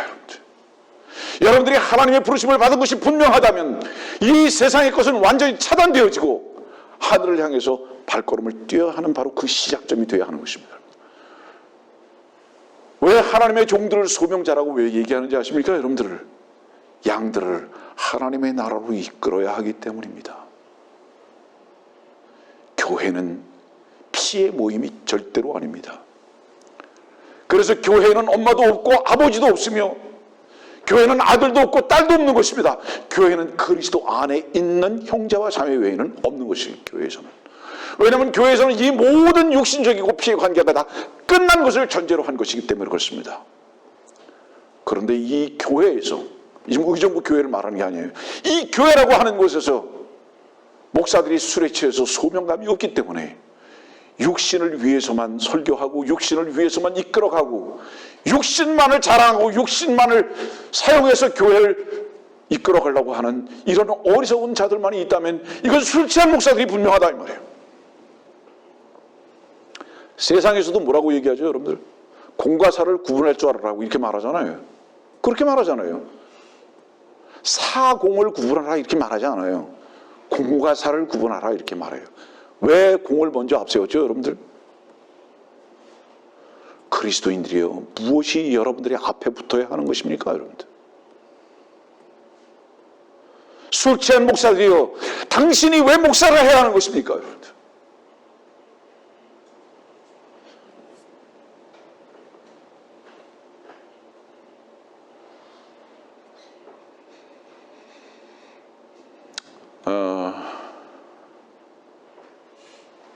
여러분들이 하나님의 부르심을 받은 것이 분명하다면 이 세상의 것은 완전히 차단되어지고 하늘을 향해서 발걸음을 뛰어야 하는 바로 그 시작점이 되어야 하는 것입니다. 왜 하나님의 종들을 소명자라고 왜 얘기하는지 아십니까? 여러분들을, 양들을 하나님의 나라로 이끌어야 하기 때문입니다. 교회는 피의 모임이 절대로 아닙니다. 그래서 교회는 엄마도 없고 아버지도 없으며 교회는 아들도 없고 딸도 없는 것입니다. 교회는 그리스도 안에 있는 형제와 자매 외에는 없는 것이에요. 교회에서는. 왜냐하면 교회에서는 이 모든 육신적이고 피의 관계가 다 끝난 것을 전제로 한 것이기 때문에 그렇습니다. 그런데 이 교회에서, 지금 의정부 교회를 말하는 게 아니에요. 이 교회라고 하는 곳에서 목사들이 술에 취해서 소명감이 없기 때문에 육신을 위해서만 설교하고 육신을 위해서만 이끌어가고 육신만을 자랑하고 육신만을 사용해서 교회를 이끌어가려고 하는 이런 어리석은 자들만이 있다면 이건 술 취한 목사들이 분명하다 이 말이에요. 세상에서도 뭐라고 얘기하죠, 여러분들? 공과 사를 구분할 줄 알아라고 이렇게 말하잖아요. 그렇게 말하잖아요. 사공을 구분하라 이렇게 말하지 않아요. 공과 사를 구분하라 이렇게 말해요. 왜 공을 먼저 앞세웠죠, 여러분들? 그리스도인들이요, 무엇이 여러분들이 앞에 붙어야 하는 것입니까, 여러분들? 술 취한 목사들이요, 당신이 왜 목사를 해야 하는 것입니까, 여러분들?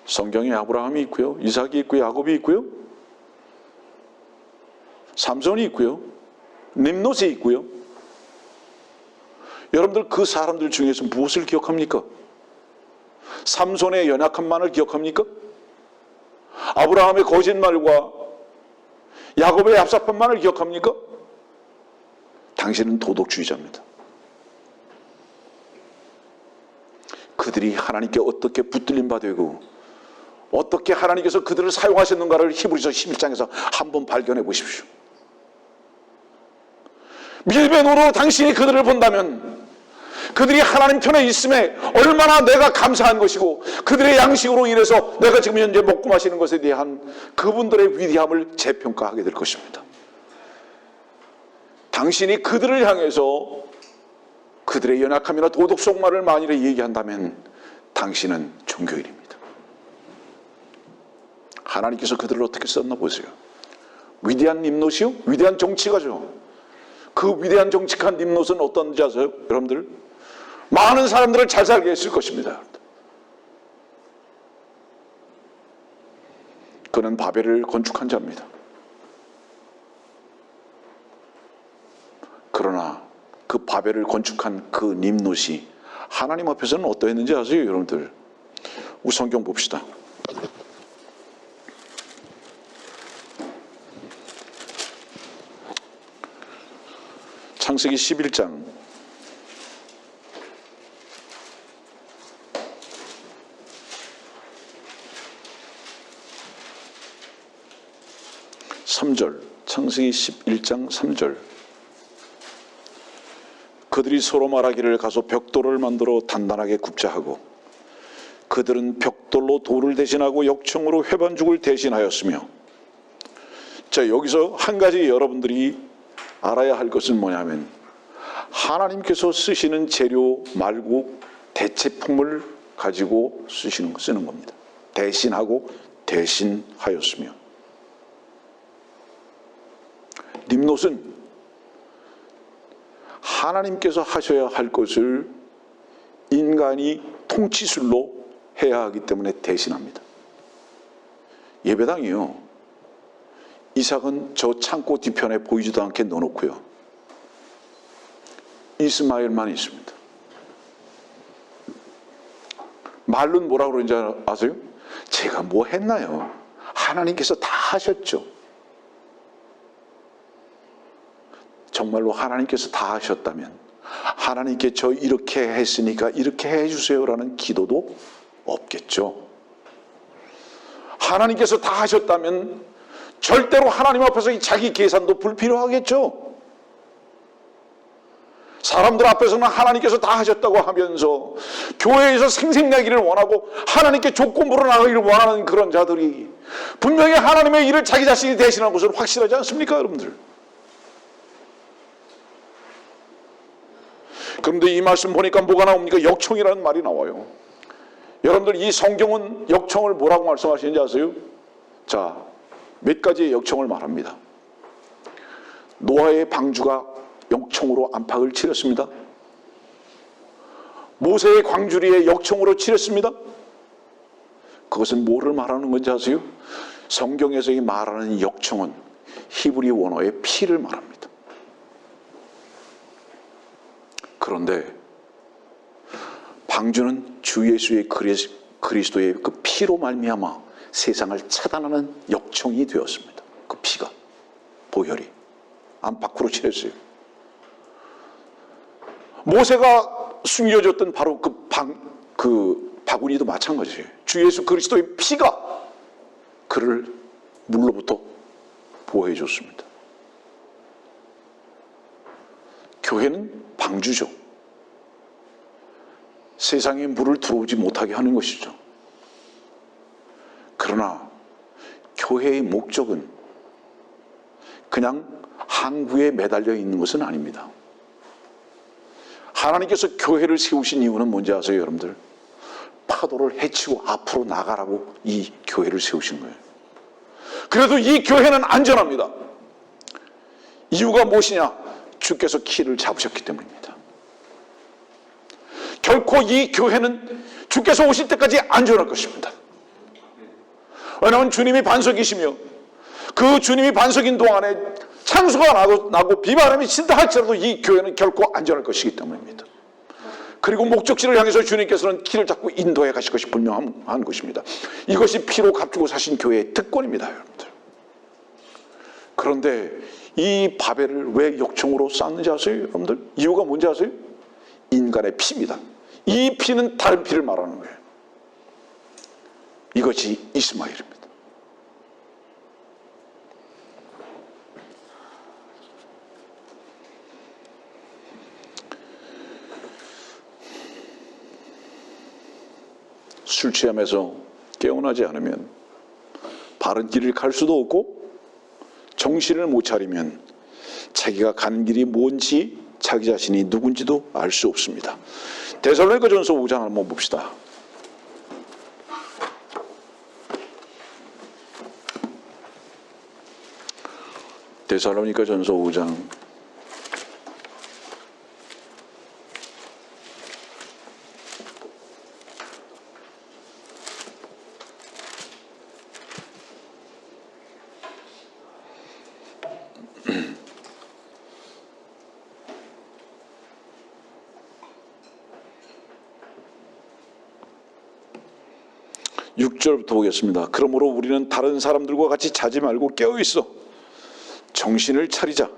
성경에 아브라함이 있고요, 이삭이 있고요, 야곱이 있고요, 삼손이 있고요, 림롯이 있고요. 여러분들 그 사람들 중에서 무엇을 기억합니까? 삼손의 연약함만을 기억합니까? 아브라함의 거짓말과 야곱의 얍삽함만을 기억합니까? 당신은 도덕주의자입니다. 그들이 하나님께 어떻게 붙들림 받고 어떻게 하나님께서 그들을 사용하셨는가를 히브리서 11장에서 한번 발견해 보십시오. 밀배노로 당신이 그들을 본다면 그들이 하나님 편에 있음에 얼마나 내가 감사한 것이고 그들의 양식으로 인해서 내가 지금 현재 먹고 마시는 것에 대한 그분들의 위대함을 재평가하게 될 것입니다. 당신이 그들을 향해서 그들의 연약함이나 도덕 속말을 만일에 얘기한다면 당신은 종교인입니다. 하나님께서 그들을 어떻게 썼나 보세요. 위대한 nimnot이요? 위대한 정치가죠. 그 위대한 정치한 nimnot은 어떤지 아세요? 여러분들? 많은 사람들을 잘 살게 했을 것입니다. 그는 바벨을 건축한 자입니다. 그러나 그 바벨을 건축한 그 nimnot이 하나님 앞에서는 어떠했는지 아세요, 여러분들? 우리 성경 봅시다. 창세기 11장 3절, 창세기 11장 3절. 그들이 서로 말하기를 가서 벽돌을 만들어 단단하게 굽자 하고 그들은 벽돌로 돌을 대신하고 역청으로 회반죽을 대신하였으며. 자, 여기서 한 가지 여러분들이 알아야 할 것은 뭐냐면 하나님께서 쓰시는 재료 말고 대체품을 가지고 쓰는 겁니다. 대신하고 대신하였으며. nimnot은 하나님께서 하셔야 할 것을 인간이 통치술로 해야 하기 때문에 대신합니다. 예배당이요, 이삭은 저 창고 뒤편에 보이지도 않게 넣어놓고요, 이스마엘만 있습니다. 말로는 뭐라고 그러는지 아세요? 제가 뭐 했나요? 하나님께서 다 하셨죠. 정말로 하나님께서 다 하셨다면 하나님께 저 이렇게 했으니까 이렇게 해주세요라는 기도도 없겠죠. 하나님께서 다 하셨다면 절대로 하나님 앞에서 자기 계산도 불필요하겠죠. 사람들 앞에서는 하나님께서 다 하셨다고 하면서 교회에서 생색내기를 원하고 하나님께 조건부로 나가기를 원하는 그런 자들이 분명히 하나님의 일을 자기 자신이 대신하는 것은 확실하지 않습니까, 여러분들? 그런데 이 말씀 보니까 뭐가 나옵니까? 역청이라는 말이 나와요. 여러분들, 이 성경은 역청을 뭐라고 말씀하시는지 아세요? 자, 몇 가지의 역청을 말합니다. 노아의 방주가 역청으로 안팎을 치렀습니다. 모세의 광주리에 역청으로 치렀습니다. 그것은 뭐를 말하는 건지 아세요? 성경에서 이 말하는 역청은 히브리 원어의 피를 말합니다. 그런데 방주는 주 예수의 그리스도의 그 피로 말미암아 세상을 차단하는 역청이 되었습니다. 그 피가, 보혈이 안팎으로 칠했어요. 모세가 숨겨졌던 바로 그 바구니도 마찬가지예요. 주 예수 그리스도의 피가 그를 물로부터 보호해 줬습니다. 교회는 방주죠. 세상에 물을 들어오지 못하게 하는 것이죠. 그러나 교회의 목적은 그냥 항구에 매달려 있는 것은 아닙니다. 하나님께서 교회를 세우신 이유는 뭔지 아세요, 여러분들? 파도를 헤치고 앞으로 나가라고 이 교회를 세우신 거예요. 그래도 이 교회는 안전합니다. 이유가 무엇이냐? 주께서 키를 잡으셨기 때문입니다. 결코 이 교회는 주께서 오실 때까지 안전할 것입니다. 왜냐하면 주님이 반석이시며 그 주님이 반석인 동안에 창수가 나고 비바람이 친다 할지라도 이 교회는 결코 안전할 것이기 때문입니다. 그리고 목적지를 향해서 주님께서는 키를 잡고 인도해 가실 것이 분명한 것입니다. 이것이 피로 값주고 사신 교회의 특권입니다, 여러분들. 그런데 이 바벨을 왜 역청으로 쌓는지 아세요, 여러분들? 이유가 뭔지 아세요? 인간의 피입니다. 이 피는 다른 피를 말하는 거예요. 이것이 이스마엘입니다. 술 취하면서 깨어나지 않으면 바른 길을 갈 수도 없고, 정신을 못 차리면 자기가 가는 길이 뭔지, 자기 자신이 누군지도 알 수 없습니다. 데살로니가전서 5장 한번 봅시다. 데살로니가전서 5장 6절부터 보겠습니다. 그러므로 우리는 다른 사람들과 같이 자지 말고 깨어있어 정신을 차리자.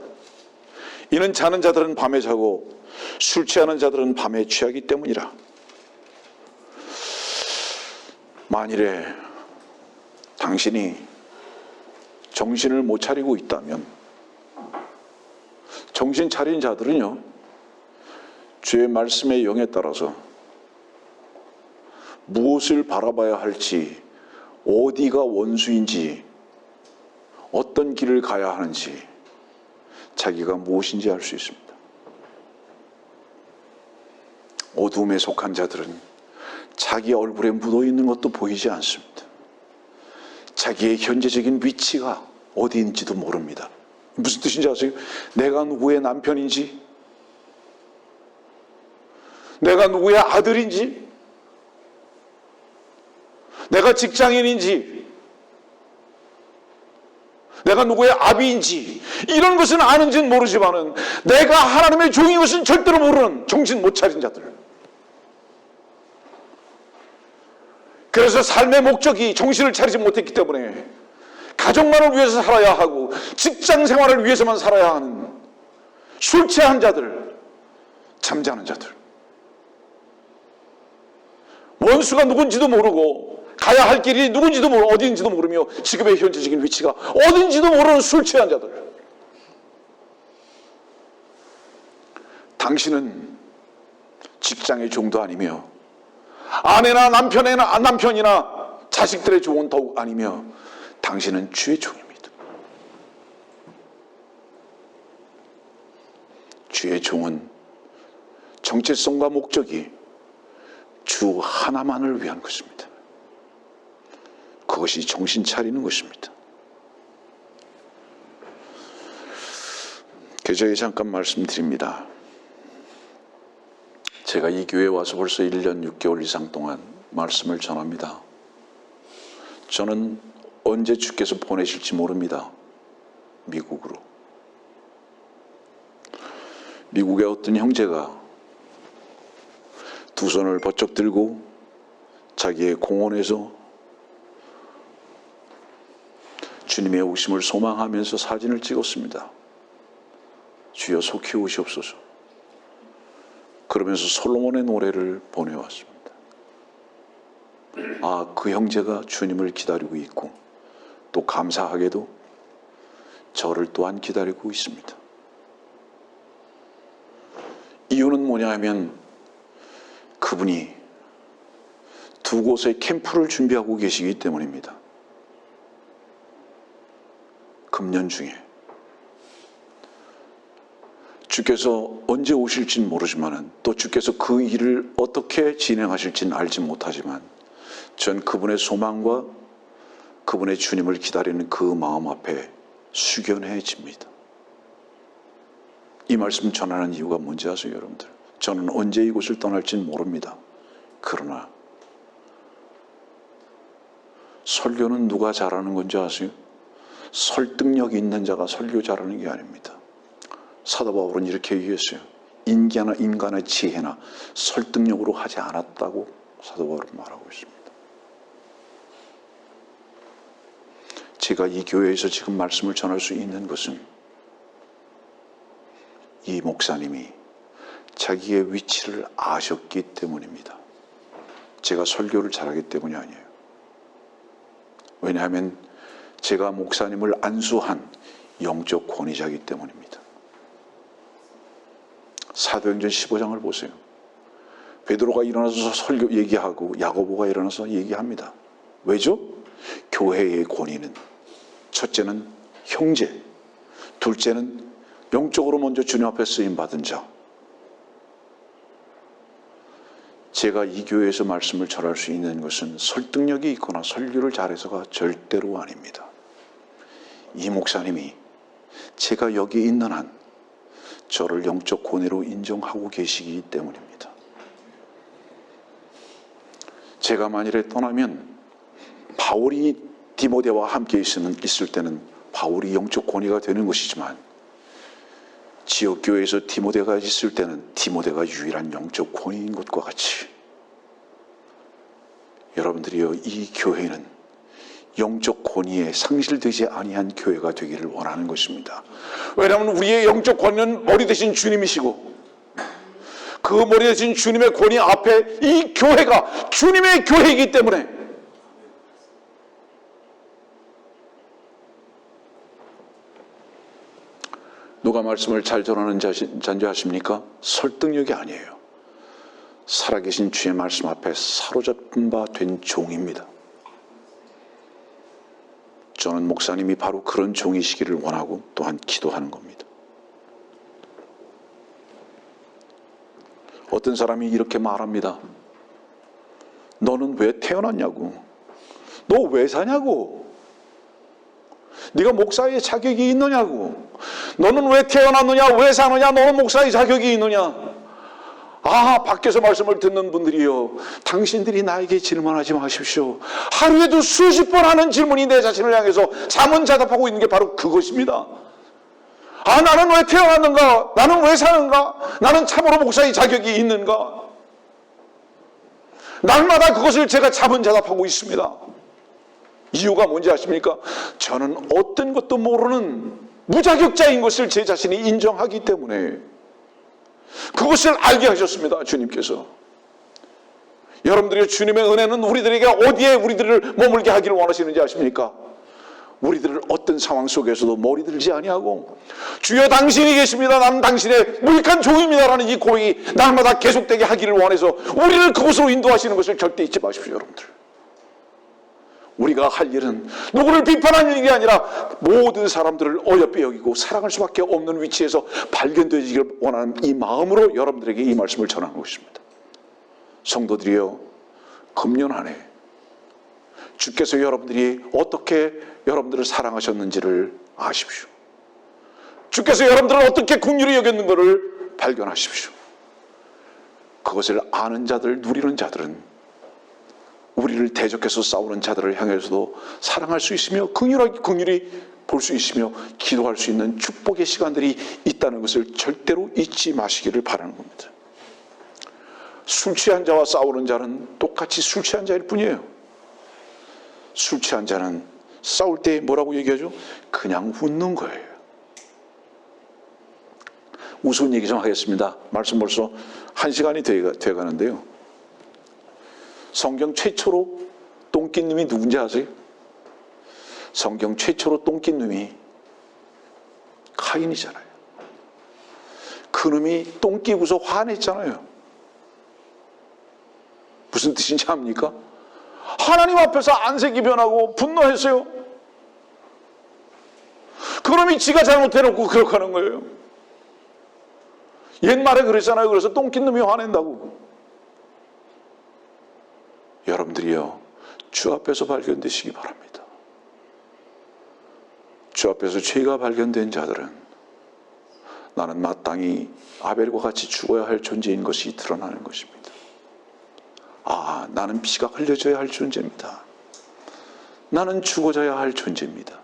이는 자는 자들은 밤에 자고 술 취하는 자들은 밤에 취하기 때문이라. 만일에 당신이 정신을 못 차리고 있다면, 정신 차린 자들은요, 주의 말씀의 영에 따라서 무엇을 바라봐야 할지, 어디가 원수인지, 어떤 길을 가야 하는지, 자기가 무엇인지 알 수 있습니다. 어둠에 속한 자들은 자기 얼굴에 묻어 있는 것도 보이지 않습니다. 자기의 현재적인 위치가 어디인지도 모릅니다. 무슨 뜻인지 아세요? 내가 누구의 남편인지, 내가 누구의 아들인지, 내가 직장인인지, 내가 누구의 아비인지, 이런 것은 아는지는 모르지만은 내가 하나님의 종인 것은 절대로 모르는 정신 못 차린 자들. 그래서 삶의 목적이 정신을 차리지 못했기 때문에 가족만을 위해서 살아야 하고 직장 생활을 위해서만 살아야 하는 술 취한 자들, 잠자는 자들, 원수가 누군지도 모르고 가야 할 길이 누군지도 모르고 어디인지도 모르며 지금의 현재적인 위치가 어딘지도 모르는 술 취한 자들. 당신은 직장의 종도 아니며 아내나 남편이나 자식들의 종은 더욱 아니며 당신은 주의 종입니다. 주의 종은 정체성과 목적이 주 하나만을 위한 것입니다. 그것이 정신 차리는 것입니다. 계절에 잠깐 말씀드립니다. 제가 이 교회에 와서 벌써 1년 6개월 이상 동안 말씀을 전합니다. 저는 언제 주께서 보내실지 모릅니다. 미국으로. 미국의 어떤 형제가 두 손을 번쩍 들고 자기의 공원에서 주님의 오심을 소망하면서 사진을 찍었습니다. 주여 속히 오시옵소서. 그러면서 솔로몬의 노래를 보내왔습니다. 아, 그 형제가 주님을 기다리고 있고 또 감사하게도 저를 또한 기다리고 있습니다. 이유는 뭐냐 하면 그분이 두 곳의 캠프를 준비하고 계시기 때문입니다. 금년 중에 주께서 언제 오실지는 모르지만 또 주께서 그 일을 어떻게 진행하실지는 알지 못하지만 전 그분의 소망과 그분의 주님을 기다리는 그 마음 앞에 숙연해집니다. 이 말씀 전하는 이유가 뭔지 아세요, 여러분들? 저는 언제 이곳을 떠날지는 모릅니다. 그러나 설교는 누가 잘하는 건지 아세요? 설득력 있는 자가 설교 잘하는 게 아닙니다. 사도 바울은 이렇게 얘기했어요. 인간의 지혜나 설득력으로 하지 않았다고 사도 바울은 말하고 있습니다. 제가 이 교회에서 지금 말씀을 전할 수 있는 것은 이 목사님이 자기의 위치를 아셨기 때문입니다. 제가 설교를 잘하기 때문이 아니에요. 왜냐하면 제가 목사님을 안수한 영적 권위자이기 때문입니다. 사도행전 15장을 보세요. 베드로가 일어나서 설교 얘기하고 야고보가 일어나서 얘기합니다. 왜죠? 교회의 권위는 첫째는 형제, 둘째는 영적으로 먼저 주님 앞에 쓰임받은 자. 제가 이 교회에서 말씀을 전할 수 있는 것은 설득력이 있거나 설교를 잘해서가 절대로 아닙니다. 이 목사님이 제가 여기 있는 한 저를 영적 권위로 인정하고 계시기 때문입니다. 제가 만일에 떠나면 바울이 디모데와 함께 있을 때는 바울이 영적 권위가 되는 것이지만 지역교회에서 디모데가 있을 때는 디모데가 유일한 영적 권위인 것과 같이 여러분들이요, 이 교회는 영적 권위에 상실되지 아니한 교회가 되기를 원하는 것입니다. 왜냐하면 우리의 영적 권위는 머리 대신 주님이시고 그 머리 대신 주님의 권위 앞에 이 교회가 주님의 교회이기 때문에 누가 말씀을 잘 전하는 자인지 설득력이 아니에요. 살아계신 주의 말씀 앞에 사로잡힌 바 된 종입니다. 저는 목사님이 바로 그런 종이시기를 원하고 또한 기도하는 겁니다. 어떤 사람이 이렇게 말합니다. 너는 왜 태어났냐고. 너 왜 사냐고. 네가 목사의 자격이 있느냐고. 너는 왜 태어났느냐, 왜 사느냐, 너는 목사의 자격이 있느냐. 아, 밖에서 말씀을 듣는 분들이요, 당신들이 나에게 질문하지 마십시오. 하루에도 수십 번 하는 질문이 내 자신을 향해서 자문자답하고 있는 게 바로 그것입니다. 아, 나는 왜 태어났는가? 나는 왜 사는가? 나는 참으로 목사의 자격이 있는가? 날마다 그것을 제가 자문자답하고 있습니다. 이유가 뭔지 아십니까? 저는 어떤 것도 모르는 무자격자인 것을 제 자신이 인정하기 때문에 그것을 알게 하셨습니다. 주님께서. 여러분들의 주님의 은혜는 우리들에게 어디에 우리들을 머물게 하기를 원하시는지 아십니까? 우리들을 어떤 상황 속에서도 머리 들지 아니하고 주여 당신이 계십니다, 나는 당신의 무익한 종입니다라는 이 고백이 날마다 계속되게 하기를 원해서 우리를 그곳으로 인도하시는 것을 절대 잊지 마십시오. 여러분들, 우리가 할 일은 누구를 비판하는 일이 아니라 모든 사람들을 어여삐 여기고 사랑할 수밖에 없는 위치에서 발견되기를 원하는 이 마음으로 여러분들에게 이 말씀을 전하는 것입니다. 성도들이여, 금년 한 해 주께서 여러분들이 어떻게 여러분들을 사랑하셨는지를 아십시오. 주께서 여러분들을 어떻게 긍휼히 여겼는 것을 발견하십시오. 그것을 아는 자들, 누리는 자들은 우리를 대적해서 싸우는 자들을 향해서도 사랑할 수 있으며 긍휼히 볼 수 있으며 기도할 수 있는 축복의 시간들이 있다는 것을 절대로 잊지 마시기를 바라는 겁니다. 술 취한 자와 싸우는 자는 똑같이 술 취한 자일 뿐이에요. 술 취한 자는 싸울 때 뭐라고 얘기하죠? 그냥 웃는 거예요. 우스운 얘기 좀 하겠습니다. 말씀 벌써 1시간이 돼가는데요. 성경 최초로 똥낀 놈이 누군지 아세요? 성경 최초로 똥낀 놈이 카인이잖아요. 그 놈이 똥 끼고서 화냈잖아요. 무슨 뜻인지 압니까? 하나님 앞에서 안색이 변하고 분노했어요. 그 놈이 지가 잘못해놓고 그렇게 하는 거예요. 옛말에 그랬잖아요. 그래서 똥 낀 놈이 화낸다고. 여러분들이요, 주 앞에서 발견되시기 바랍니다. 주 앞에서 죄가 발견된 자들은 나는 마땅히 아벨과 같이 죽어야 할 존재인 것이 드러나는 것입니다. 아, 나는 피가 흘려져야 할 존재입니다. 나는 죽어져야 할 존재입니다.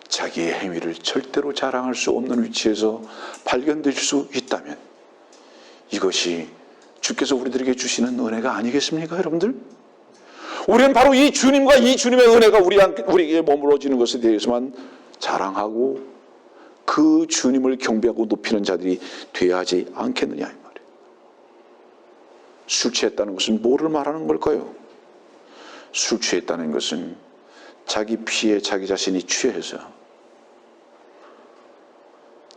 자기의 행위를 절대로 자랑할 수 없는 위치에서 발견될 수 있다면 이것이 주께서 우리들에게 주시는 은혜가 아니겠습니까, 여러분들? 우리는 바로 이 주님과 이 주님의 은혜가 우리에게 머물러지는 것에 대해서만 자랑하고 그 주님을 경배하고 높이는 자들이 되어야 하지 않겠느냐 이 말이에요. 술 취했다는 것은 뭐를 말하는 걸까요? 술 취했다는 것은 자기 피에 자기 자신이 취해서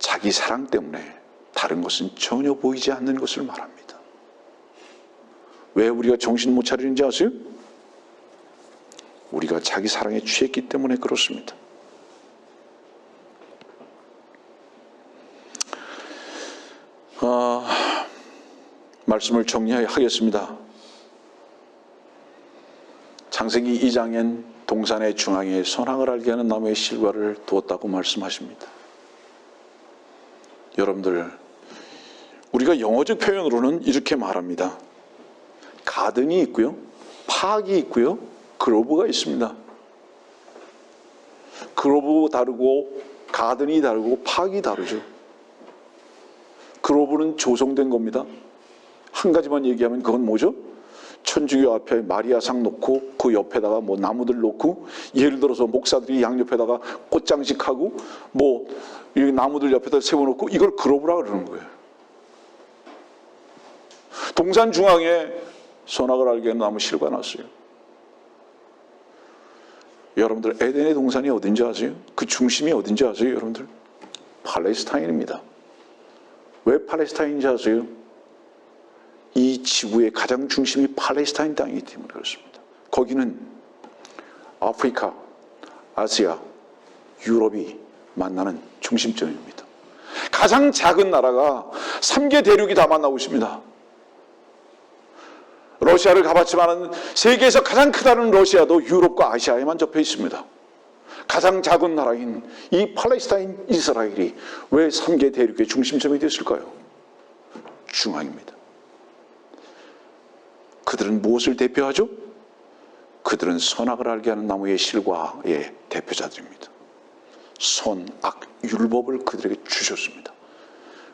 자기 사랑 때문에 다른 것은 전혀 보이지 않는 것을 말합니다. 왜 우리가 정신 못 차리는지 아세요? 우리가 자기 사랑에 취했기 때문에 그렇습니다. 말씀을 정리하겠습니다. 창세기 2장엔 동산의 중앙에 선악을 알게 하는 나무의 실과를 두었다고 말씀하십니다. 여러분들, 우리가 영어적 표현으로는 이렇게 말합니다. 가든이 있고요, 파악이 있고요, 그로브가 있습니다. 그로브 다르고 가든이 다르고 파악이 다르죠. 그로브는 조성된 겁니다. 한 가지만 얘기하면 그건 뭐죠? 천주교 앞에 마리아상 놓고 그 옆에다가 뭐 나무들 놓고, 예를 들어서 목사들이 양옆에다가 꽃장식하고 뭐 이 나무들 옆에다 세워놓고, 이걸 그로브라 그러는 거예요. 동산 중앙에 선악을 알게 하는 나무 실과 났어요. 여러분들, 에덴의 동산이 어딘지 아세요? 그 중심이 어딘지 아세요? 여러분들, 팔레스타인입니다. 왜 팔레스타인인지 아세요? 이 지구의 가장 중심이 팔레스타인 땅이기 때문에 그렇습니다. 거기는 아프리카, 아시아, 유럽이 만나는 중심점입니다. 가장 작은 나라가 3개 대륙이 다 만나고 있습니다. 러시아를 가봤지만 세계에서 가장 크다는 러시아도 유럽과 아시아에만 접해 있습니다. 가장 작은 나라인 이 팔레스타인 이스라엘이 왜 3개 대륙의 중심점이 됐을까요? 중앙입니다. 그들은 무엇을 대표하죠? 그들은 선악을 알게 하는 나무의 실과의 대표자들입니다. 선, 악, 율법을 그들에게 주셨습니다.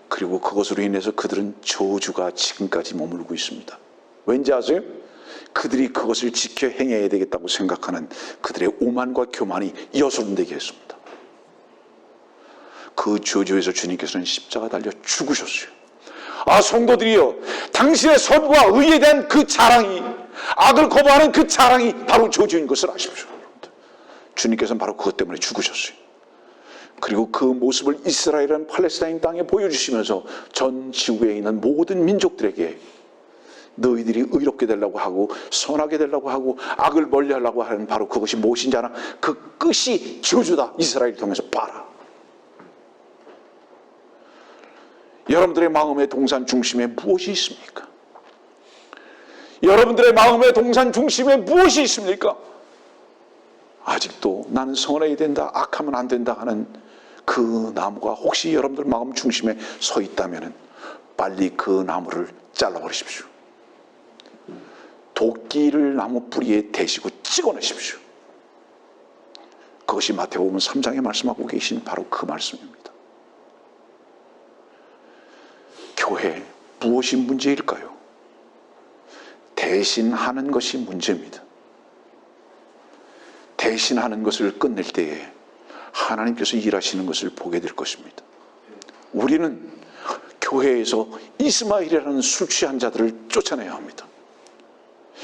그리고 그것으로 인해서 그들은 저주가 지금까지 머물고 있습니다. 왠지 아세요? 그들이 그것을 지켜 행해야 되겠다고 생각하는 그들의 오만과 교만이 여소름되게 했습니다. 그 저주에서 주님께서는 십자가 달려 죽으셨어요. 아, 성도들이여, 당신의 선과 의에 대한 그 자랑이, 악을 거부하는 그 자랑이 바로 저주인 것을 아십시오. 주님께서는 바로 그것 때문에 죽으셨어요. 그리고 그 모습을 이스라엘이라는 팔레스타인 땅에 보여주시면서 전 지구에 있는 모든 민족들에게 너희들이 의롭게 되려고 하고 선하게 되려고 하고 악을 멀리하려고 하는 바로 그것이 무엇인지 알아? 그 끝이 저주다. 이스라엘을 통해서 봐라. 여러분들의 마음의 동산 중심에 무엇이 있습니까? 여러분들의 마음의 동산 중심에 무엇이 있습니까? 아직도 나는 선해야 된다, 악하면 안 된다 하는 그 나무가 혹시 여러분들 마음 중심에 서 있다면 빨리 그 나무를 잘라버리십시오. 도끼를 나무 뿌리에 대시고 찍어내십시오. 그것이 마태복음 3장에 말씀하고 계신 바로 그 말씀입니다. 교회, 무엇이 문제일까요? 대신하는 것이 문제입니다. 대신하는 것을 끝낼 때에 하나님께서 일하시는 것을 보게 될 것입니다. 우리는 교회에서 이스마엘이라는 술 취한 자들을 쫓아내야 합니다.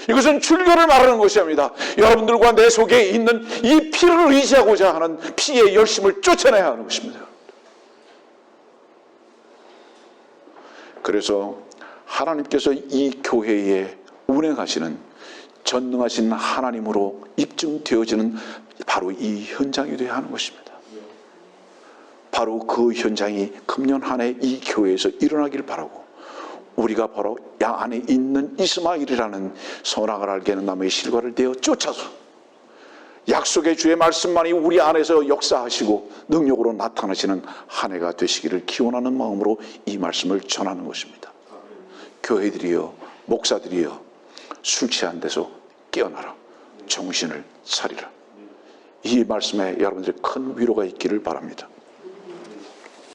이것은 출교를 말하는 것이 아닙니다. 여러분들과 내 속에 있는 이 피를 의지하고자 하는 피의 열심을 쫓아내야 하는 것입니다. 그래서 하나님께서 이 교회에 운행하시는 전능하신 하나님으로 입증되어지는 바로 이 현장이 되어야 하는 것입니다. 바로 그 현장이 금년 한 해 이 교회에서 일어나길 바라고, 우리가 바로 양 안에 있는 이스마엘이라는 선악을 알게 하는 나무의 실과를 내어 쫓아서 약속의 주의 말씀만이 우리 안에서 역사하시고 능력으로 나타나시는 한 해가 되시기를 기원하는 마음으로 이 말씀을 전하는 것입니다. 교회들이여, 목사들이여, 술 취한 데서 깨어나라. 정신을 차리라. 이 말씀에 여러분들의 큰 위로가 있기를 바랍니다.